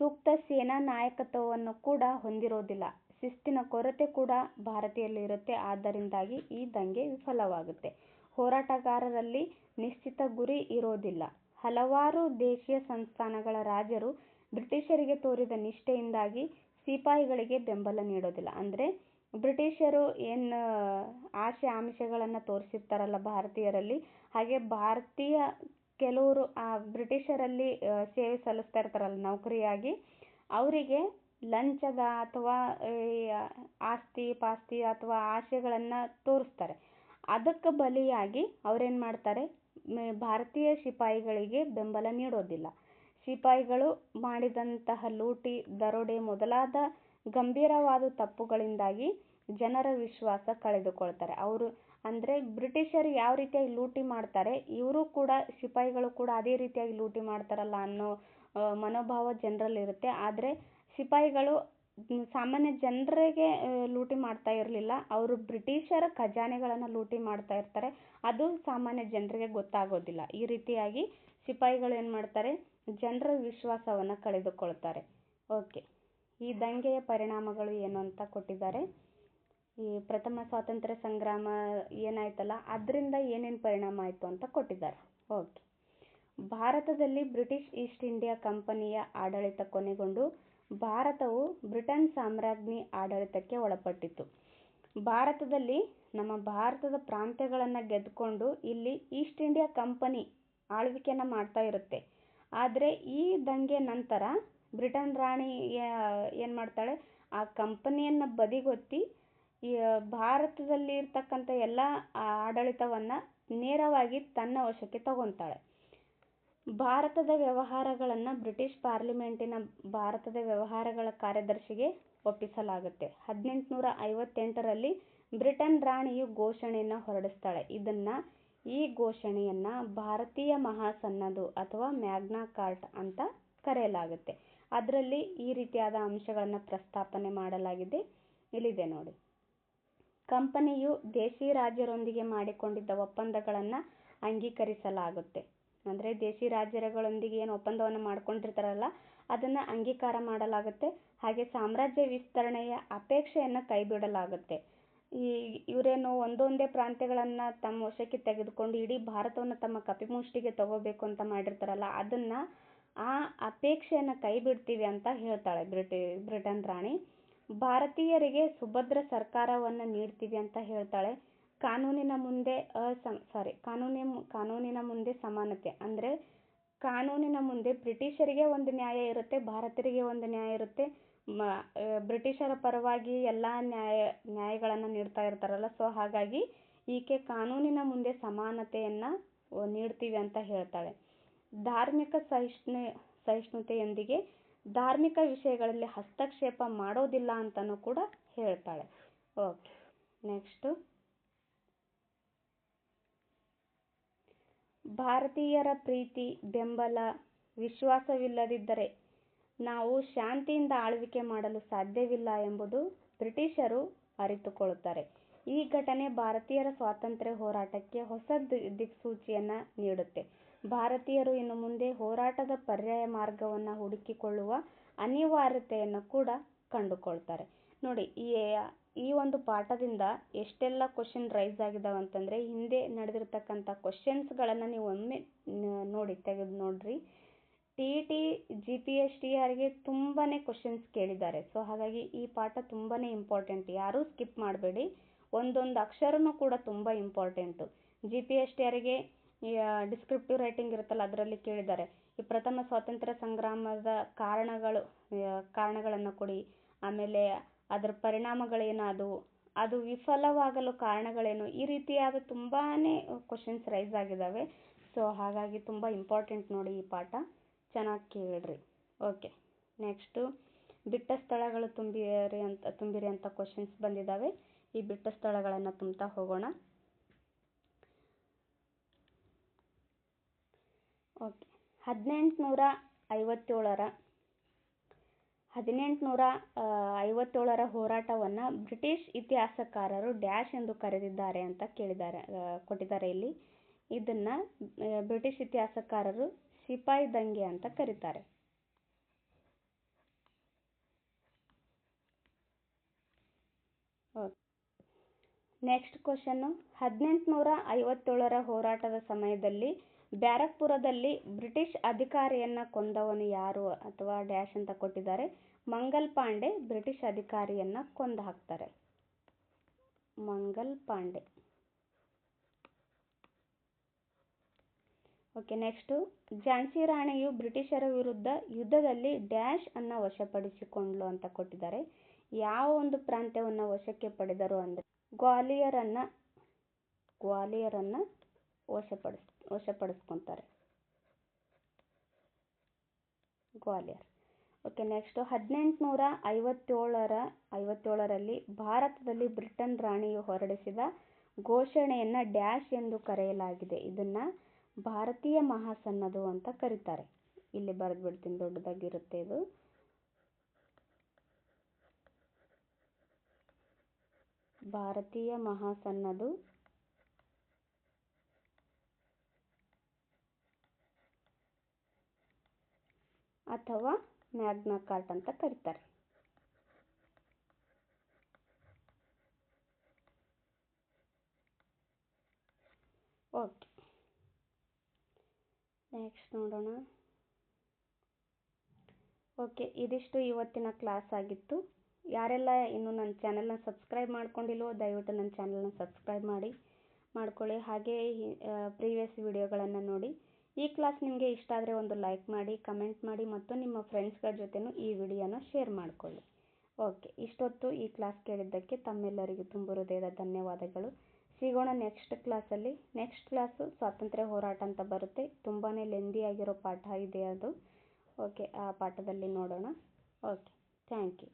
ಸೂಕ್ತ ಸೇನಾ ನಾಯಕತ್ವವನ್ನು ಕೂಡ ಹೊಂದಿರೋದಿಲ್ಲ, ಶಿಸ್ತಿನ ಕೊರತೆ ಕೂಡ ಭಾರತೀಯರಲ್ಲಿ ಇರುತ್ತೆ. ಆದ್ದರಿಂದಾಗಿ ಈ ದಂಗೆ ವಿಫಲವಾಗುತ್ತೆ. ಹೋರಾಟಗಾರರಲ್ಲಿ ನಿಶ್ಚಿತ ಗುರಿ ಇರೋದಿಲ್ಲ. ಹಲವಾರು ದೇಶೀಯ ಸಂಸ್ಥಾನಗಳ ರಾಜರು ಬ್ರಿಟಿಷರಿಗೆ ತೋರಿದ ನಿಷ್ಠೆಯಿಂದಾಗಿ ಸಿಪಾಯಿಗಳಿಗೆ ಬೆಂಬಲ ನೀಡೋದಿಲ್ಲ. ಅಂದರೆ ಬ್ರಿಟಿಷರು ಏನು ಆಶೆ ಆಮಿಷಗಳನ್ನು ತೋರಿಸಿರ್ತಾರಲ್ಲ ಭಾರತೀಯರಲ್ಲಿ, ಹಾಗೆ ಭಾರತೀಯ ಕೆಲವರು ಆ ಬ್ರಿಟಿಷರಲ್ಲಿ ಸೇವೆ ಸಲ್ಲಿಸ್ತಾ ಇರ್ತಾರಲ್ಲ ನೌಕರಿಯಾಗಿ, ಅವರಿಗೆ ಲಂಚದ ಅಥವಾ ಆಸ್ತಿ ಪಾಸ್ತಿ ಅಥವಾ ಆಶೆಗಳನ್ನು ತೋರಿಸ್ತಾರೆ. ಅದಕ್ಕೆ ಬಲಿಯಾಗಿ ಅವರೇನು ಮಾಡ್ತಾರೆ, ಭಾರತೀಯ ಸಿಪಾಯಿಗಳಿಗೆ ಬೆಂಬಲ ನೀಡೋದಿಲ್ಲ. ಸಿಪಾಯಿಗಳು ಮಾಡಿದಂತಹ ಲೂಟಿ, ದರೋಡೆ ಮೊದಲಾದ ಗಂಭೀರವಾದ ತಪ್ಪುಗಳಿಂದಾಗಿ ಜನರ ವಿಶ್ವಾಸ ಕಳೆದುಕೊಳ್ತಾರೆ. ಅವರು ಅಂದರೆ ಬ್ರಿಟಿಷರು ಯಾವ ರೀತಿಯಾಗಿ ಲೂಟಿ ಮಾಡ್ತಾರೆ, ಇವರು ಕೂಡ ಸಿಪಾಯಿಗಳು ಕೂಡ ಅದೇ ರೀತಿಯಾಗಿ ಲೂಟಿ ಮಾಡ್ತಾರಲ್ಲ ಅನ್ನೋ ಮನೋಭಾವ ಜನರಲ್ಲಿರುತ್ತೆ. ಆದರೆ ಸಿಪಾಯಿಗಳು ಸಾಮಾನ್ಯ ಜನರಿಗೆ ಲೂಟಿ ಮಾಡ್ತಾ ಇರಲಿಲ್ಲ, ಅವರು ಬ್ರಿಟಿಷರ ಖಜಾನೆಗಳನ್ನು ಲೂಟಿ ಮಾಡ್ತಾ ಇರ್ತಾರೆ. ಅದು ಸಾಮಾನ್ಯ ಜನರಿಗೆ ಗೊತ್ತಾಗೋದಿಲ್ಲ. ಈ ರೀತಿಯಾಗಿ ಸಿಪಾಯಿಗಳು ಏನು ಮಾಡ್ತಾರೆ, ಜನರ ವಿಶ್ವಾಸವನ್ನು ಕಳೆದುಕೊಳ್ತಾರೆ. ಓಕೆ, ಈ ದಂಗೆಯ ಪರಿಣಾಮಗಳು ಏನು ಅಂತ ಕೊಟ್ಟಿದ್ದಾರೆ. ಈ ಪ್ರಥಮ ಸ್ವಾತಂತ್ರ್ಯ ಸಂಗ್ರಾಮ ಏನಾಯ್ತಲ್ಲ, ಅದರಿಂದ ಏನೇನು ಪರಿಣಾಮ ಆಯಿತು ಅಂತ ಕೊಟ್ಟಿದ್ದಾರೆ. ಓಕೆ, ಭಾರತದಲ್ಲಿ ಬ್ರಿಟಿಷ್ ಈಸ್ಟ್ ಇಂಡಿಯಾ ಕಂಪನಿಯ ಆಡಳಿತ ಕೊನೆಗೊಂಡು ಭಾರತವು ಬ್ರಿಟನ್ ಸಾಮ್ರಾಜ್ಞಿ ಆಡಳಿತಕ್ಕೆ ಒಳಪಟ್ಟಿತು. ಭಾರತದಲ್ಲಿ ನಮ್ಮ ಭಾರತದ ಪ್ರಾಂತ್ಯಗಳನ್ನು ಗೆದ್ದುಕೊಂಡು ಇಲ್ಲಿ ಈಸ್ಟ್ ಇಂಡಿಯಾ ಕಂಪನಿ ಆಳ್ವಿಕೆಯನ್ನು ಮಾಡ್ತಾ ಇರುತ್ತೆ. ಆದರೆ ಈ ದಂಗೆ ನಂತರ ಬ್ರಿಟನ್ ರಾಣಿ ಏನು ಮಾಡ್ತಾಳೆ, ಆ ಕಂಪನಿಯನ್ನು ಬದಿಗೊತ್ತಿ ಈ ಭಾರತದಲ್ಲಿ ಇರ್ತಕ್ಕಂಥ ಎಲ್ಲ ಆಡಳಿತವನ್ನು ನೇರವಾಗಿ ತನ್ನ ವಶಕ್ಕೆ ತಗೊತಾಳೆ. ಭಾರತದ ವ್ಯವಹಾರಗಳನ್ನು ಬ್ರಿಟಿಷ್ ಪಾರ್ಲಿಮೆಂಟಿನ ಭಾರತದ ವ್ಯವಹಾರಗಳ ಕಾರ್ಯದರ್ಶಿಗೆ ಒಪ್ಪಿಸಲಾಗುತ್ತೆ. 1858ರಲ್ಲಿ ಬ್ರಿಟನ್ ರಾಣಿಯು ಘೋಷಣೆಯನ್ನು ಹೊರಡಿಸ್ತಾಳೆ. ಈ ಘೋಷಣೆಯನ್ನು ಭಾರತೀಯ ಮಹಾಸನ್ನದು ಅಥವಾ ಮ್ಯಾಗ್ನಾ ಕಾರ್ಟ ಅಂತ ಕರೆಯಲಾಗುತ್ತೆ. ಅದರಲ್ಲಿ ಈ ರೀತಿಯಾದ ಅಂಶಗಳನ್ನು ಪ್ರಸ್ತಾಪನೆ ಮಾಡಲಾಗಿದೆ. ಇಲ್ಲಿದೆ ನೋಡಿ. ಕಂಪನಿಯು ದೇಶಿ ರಾಜ್ಯರೊಂದಿಗೆ ಮಾಡಿಕೊಂಡಿದ್ದ ಒಪ್ಪಂದಗಳನ್ನು ಅಂಗೀಕರಿಸಲಾಗುತ್ತೆ. ಅಂದರೆ ದೇಶಿ ರಾಜ್ಯಗಳೊಂದಿಗೆ ಏನು ಒಪ್ಪಂದವನ್ನು ಮಾಡ್ಕೊಂಡಿರ್ತಾರಲ್ಲ, ಅದನ್ನು ಅಂಗೀಕಾರ ಮಾಡಲಾಗುತ್ತೆ. ಹಾಗೆ ಸಾಮ್ರಾಜ್ಯ ವಿಸ್ತರಣೆಯ ಅಪೇಕ್ಷೆಯನ್ನು ಕೈಬಿಡಲಾಗುತ್ತೆ. ಇವರೇನು ಒಂದೊಂದೇ ಪ್ರಾಂತ್ಯಗಳನ್ನು ತಮ್ಮ ವಶಕ್ಕೆ ತೆಗೆದುಕೊಂಡು ಇಡೀ ಭಾರತವನ್ನು ತಮ್ಮ ಕಪಿಮುಷ್ಟಿಗೆ ತಗೋಬೇಕು ಅಂತ ಮಾಡಿರ್ತಾರಲ್ಲ, ಆ ಅಪೇಕ್ಷೆಯನ್ನು ಕೈ ಬಿಡ್ತೀವಿ ಅಂತ ಹೇಳ್ತಾಳೆ ಬ್ರಿಟನ್ ರಾಣಿ. ಭಾರತೀಯರಿಗೆ ಸುಭದ್ರ ಸರ್ಕಾರವನ್ನು ನೀಡ್ತೀವಿ ಅಂತ ಹೇಳ್ತಾಳೆ. ಕಾನೂನಿನ ಮುಂದೆ ಸಮಾನತೆ, ಅಂದರೆ ಕಾನೂನಿನ ಮುಂದೆ ಬ್ರಿಟಿಷರಿಗೆ ಒಂದು ನ್ಯಾಯ ಇರುತ್ತೆ, ಭಾರತೀಯರಿಗೆ ಒಂದು ನ್ಯಾಯ ಇರುತ್ತೆ. ಬ್ರಿಟಿಷರ ಪರವಾಗಿ ಎಲ್ಲ ನ್ಯಾಯಗಳನ್ನು ನೀಡ್ತಾ ಇರ್ತಾರಲ್ಲ, ಸೊ ಹಾಗಾಗಿ ಈಕೆ ಕಾನೂನಿನ ಮುಂದೆ ಸಮಾನತೆಯನ್ನು ನೀಡ್ತೀವಿ ಅಂತ ಹೇಳ್ತಾಳೆ. ಧಾರ್ಮಿಕ ಸಹಿಷ್ಣುತೆಯೊಂದಿಗೆ ಧಾರ್ಮಿಕ ವಿಷಯಗಳಲ್ಲಿ ಹಸ್ತಕ್ಷೇಪ ಮಾಡೋದಿಲ್ಲ ಅಂತಲೂ ಕೂಡ ಹೇಳ್ತಾಳೆ. ಓಕೆ, ನೆಕ್ಸ್ಟು ಭಾರತೀಯರ ಪ್ರೀತಿ, ಬೆಂಬಲ, ವಿಶ್ವಾಸವಿಲ್ಲದಿದ್ದರೆ ನಾವು ಶಾಂತಿಯಿಂದ ಆಳ್ವಿಕೆ ಮಾಡಲು ಸಾಧ್ಯವಿಲ್ಲ ಎಂಬುದು ಬ್ರಿಟಿಷರು ಅರಿತುಕೊಳ್ಳುತ್ತಾರೆ. ಈ ಘಟನೆ ಭಾರತೀಯರ ಸ್ವಾತಂತ್ರ್ಯ ಹೋರಾಟಕ್ಕೆ ಹೊಸ ದಿಕ್ಸೂಚಿಯನ್ನು ನೀಡುತ್ತೆ. ಭಾರತೀಯರು ಇನ್ನು ಮುಂದೆ ಹೋರಾಟದ ಪರ್ಯಾಯ ಮಾರ್ಗವನ್ನು ಹುಡುಕಿಕೊಳ್ಳುವ ಅನಿವಾರ್ಯತೆಯನ್ನು ಕೂಡ ಕಂಡುಕೊಳ್ತಾರೆ. ನೋಡಿ, ಈ ಒಂದು ಪಾಠದಿಂದ ಎಷ್ಟೆಲ್ಲ ಕ್ವಶನ್ ರೈಸ್ ಆಗಿದಾವೆ ಅಂತಂದರೆ, ಹಿಂದೆ ನಡೆದಿರ್ತಕ್ಕಂಥ ಕ್ವಶನ್ಸ್ಗಳನ್ನು ನೀವು ಒಮ್ಮೆ ತೆಗೆದು ನೋಡ್ರಿ. TET GPSTRಗೆ ತುಂಬಾ ಕ್ವಶನ್ಸ್ ಕೇಳಿದ್ದಾರೆ. ಸೊ ಹಾಗಾಗಿ ಈ ಪಾಠ ತುಂಬಾ ಇಂಪಾರ್ಟೆಂಟ್, ಯಾರೂ ಸ್ಕಿಪ್ ಮಾಡಬೇಡಿ. ಒಂದೊಂದು ಅಕ್ಷರನೂ ಕೂಡ ತುಂಬ ಇಂಪಾರ್ಟೆಂಟು. GPSTRಗೆ ಡಿಸ್ಕ್ರಿಪ್ಟಿವ್ ರೈಟಿಂಗ್ ಇರುತ್ತಲ್ಲ, ಅದರಲ್ಲಿ ಕೇಳಿದ್ದಾರೆ ಈ ಪ್ರಥಮ ಸ್ವಾತಂತ್ರ್ಯ ಸಂಗ್ರಾಮದ ಕಾರಣಗಳನ್ನು ಕೊಡಿ, ಆಮೇಲೆ ಅದರ ಪರಿಣಾಮಗಳೇನಾದವು, ಅದು ವಿಫಲವಾಗಲು ಕಾರಣಗಳೇನು, ಈ ರೀತಿಯಾದ ತುಂಬಾ ಕ್ವಶನ್ಸ್ ರೈಸ್ ಆಗಿದ್ದಾವೆ. ಸೊ ಹಾಗಾಗಿ ತುಂಬ ಇಂಪಾರ್ಟೆಂಟ್ ನೋಡಿ ಈ ಪಾಠ, ಚೆನ್ನಾಗಿ ಕೇಳಿರಿ. ಓಕೆ, ನೆಕ್ಸ್ಟು ಬಿಟ್ಟ ಸ್ಥಳಗಳು ತುಂಬಿರಿ ಅಂತ ಕ್ವಶನ್ಸ್ ಬಂದಿದ್ದಾವೆ. ಈ ಬಿಟ್ಟ ಸ್ಥಳಗಳನ್ನು ತುಂಬ್ತಾ ಹೋಗೋಣ. ಓಕೆ, 1857ರ ಹೋರಾಟವನ್ನು ಬ್ರಿಟಿಷ್ ಇತಿಹಾಸಕಾರರು ಡ್ಯಾಶ್ ಎಂದು ಕರೆದಿದ್ದಾರೆ ಅಂತ ಕೊಟ್ಟಿದ್ದಾರೆ ಇಲ್ಲಿ. ಇದನ್ನು ಬ್ರಿಟಿಷ್ ಇತಿಹಾಸಕಾರರು ಸಿಪಾಯಿ ದಂಗೆ ಅಂತ ಕರೀತಾರೆ. ನೆಕ್ಸ್ಟ್ ಕ್ವಶನ್ನು, 1857ರ ಹೋರಾಟದ ಸಮಯದಲ್ಲಿ ಬ್ಯಾರಕ್ಪುರದಲ್ಲಿ ಬ್ರಿಟಿಷ್ ಅಧಿಕಾರಿಯನ್ನು ಕೊಂದವನು ಯಾರು ಅಥವಾ ಡ್ಯಾಶ್ ಅಂತ ಕೊಟ್ಟಿದ್ದಾರೆ. ಮಂಗಲ್ ಪಾಂಡೆ ಬ್ರಿಟಿಷ್ ಅಧಿಕಾರಿಯನ್ನು ಕೊಂದು ಹಾಕ್ತಾರೆ. ಮಂಗಲ್ ಪಾಂಡೆ. ಓಕೆ, ನೆಕ್ಸ್ಟು ಝಾನ್ಸಿ ರಾಣಿಯು ಬ್ರಿಟಿಷರ ವಿರುದ್ಧ ಯುದ್ಧದಲ್ಲಿ ಡ್ಯಾಶ್ ಅನ್ನು ವಶಪಡಿಸಿಕೊಂಡ್ಲು ಅಂತ ಕೊಟ್ಟಿದ್ದಾರೆ. ಯಾವ ಒಂದು ಪ್ರಾಂತ್ಯವನ್ನು ವಶಕ್ಕೆ ಪಡೆದರು ಅಂದರೆ ಗ್ವಾಲಿಯರನ್ನು ವಶಪಡಿಸ್ಕೊತಾರೆ. ಗ್ವಾಲಿಯರ್. ಓಕೆ, ನೆಕ್ಸ್ಟು 1857ರಲ್ಲಿ ಭಾರತದಲ್ಲಿ ಬ್ರಿಟನ್ ರಾಣಿಯು ಹೊರಡಿಸಿದ ಘೋಷಣೆಯನ್ನು ಡ್ಯಾಶ್ ಎಂದು ಕರೆಯಲಾಗಿದೆ. ಇದನ್ನು ಭಾರತೀಯ ಮಹಾಸನ್ನದು ಅಂತ ಕರೀತಾರೆ. ಇಲ್ಲಿ ಬರೆದು ಬಿಡ್ತೀನಿ, ದೊಡ್ಡದಾಗಿರುತ್ತೆ ಇದು. ಭಾರತೀಯ ಮಹಾಸನ್ನದು ಅಥವಾ ಮ್ಯಾಗ್ನಾ ಕಾರ್ಟ ಅಂತ ಕರೀತಾರೆ. ಓಕೆ, ನೆಕ್ಸ್ಟ್ ನೋಡೋಣ. ಓಕೆ, ಇದಿಷ್ಟು ಇವತ್ತಿನ ಕ್ಲಾಸ್ ಆಗಿತ್ತು. ಯಾರೆಲ್ಲ ಇನ್ನೂ ನನ್ನ ಚಾನಲ್ನ ಸಬ್ಸ್ಕ್ರೈಬ್ ಮಾಡ್ಕೊಂಡಿಲ್ವೋ ದಯವಿಟ್ಟು ನನ್ನ ಚಾನಲ್ನ ಸಬ್ಸ್ಕ್ರೈಬ್ ಮಾಡ್ಕೊಳ್ಳಿ. ಹಾಗೆ ಪ್ರೀವಿಯಸ್ ವಿಡಿಯೋಗಳನ್ನು ನೋಡಿ. ಈ ಕ್ಲಾಸ್ ನಿಮಗೆ ಇಷ್ಟ ಆದರೆ ಒಂದು ಲೈಕ್ ಮಾಡಿ, ಕಮೆಂಟ್ ಮಾಡಿ ಮತ್ತು ನಿಮ್ಮ ಫ್ರೆಂಡ್ಸ್ಗಳ ಜೊತೆನೂ ಈ ವಿಡಿಯೋನ ಶೇರ್ ಮಾಡಿಕೊಳ್ಳಿ. ಓಕೆ, ಇಷ್ಟೊತ್ತು ಈ ಕ್ಲಾಸ್ ಕೇಳಿದ್ದಕ್ಕೆ ತಮ್ಮೆಲ್ಲರಿಗೂ ತುಂಬ ಹೃದಯದ ಧನ್ಯವಾದಗಳು. ಸಿಗೋಣ ನೆಕ್ಸ್ಟ್ ಕ್ಲಾಸಲ್ಲಿ. ನೆಕ್ಸ್ಟ್ ಕ್ಲಾಸು ಸ್ವಾತಂತ್ರ್ಯ ಹೋರಾಟ ಅಂತ ಬರುತ್ತೆ. ತುಂಬಾ ಲೆಂದಿಯಾಗಿರೋ ಪಾಠ ಇದೆ ಅದು. ಓಕೆ, ಆ ಪಾಠದಲ್ಲಿ ನೋಡೋಣ. Okay, thank you.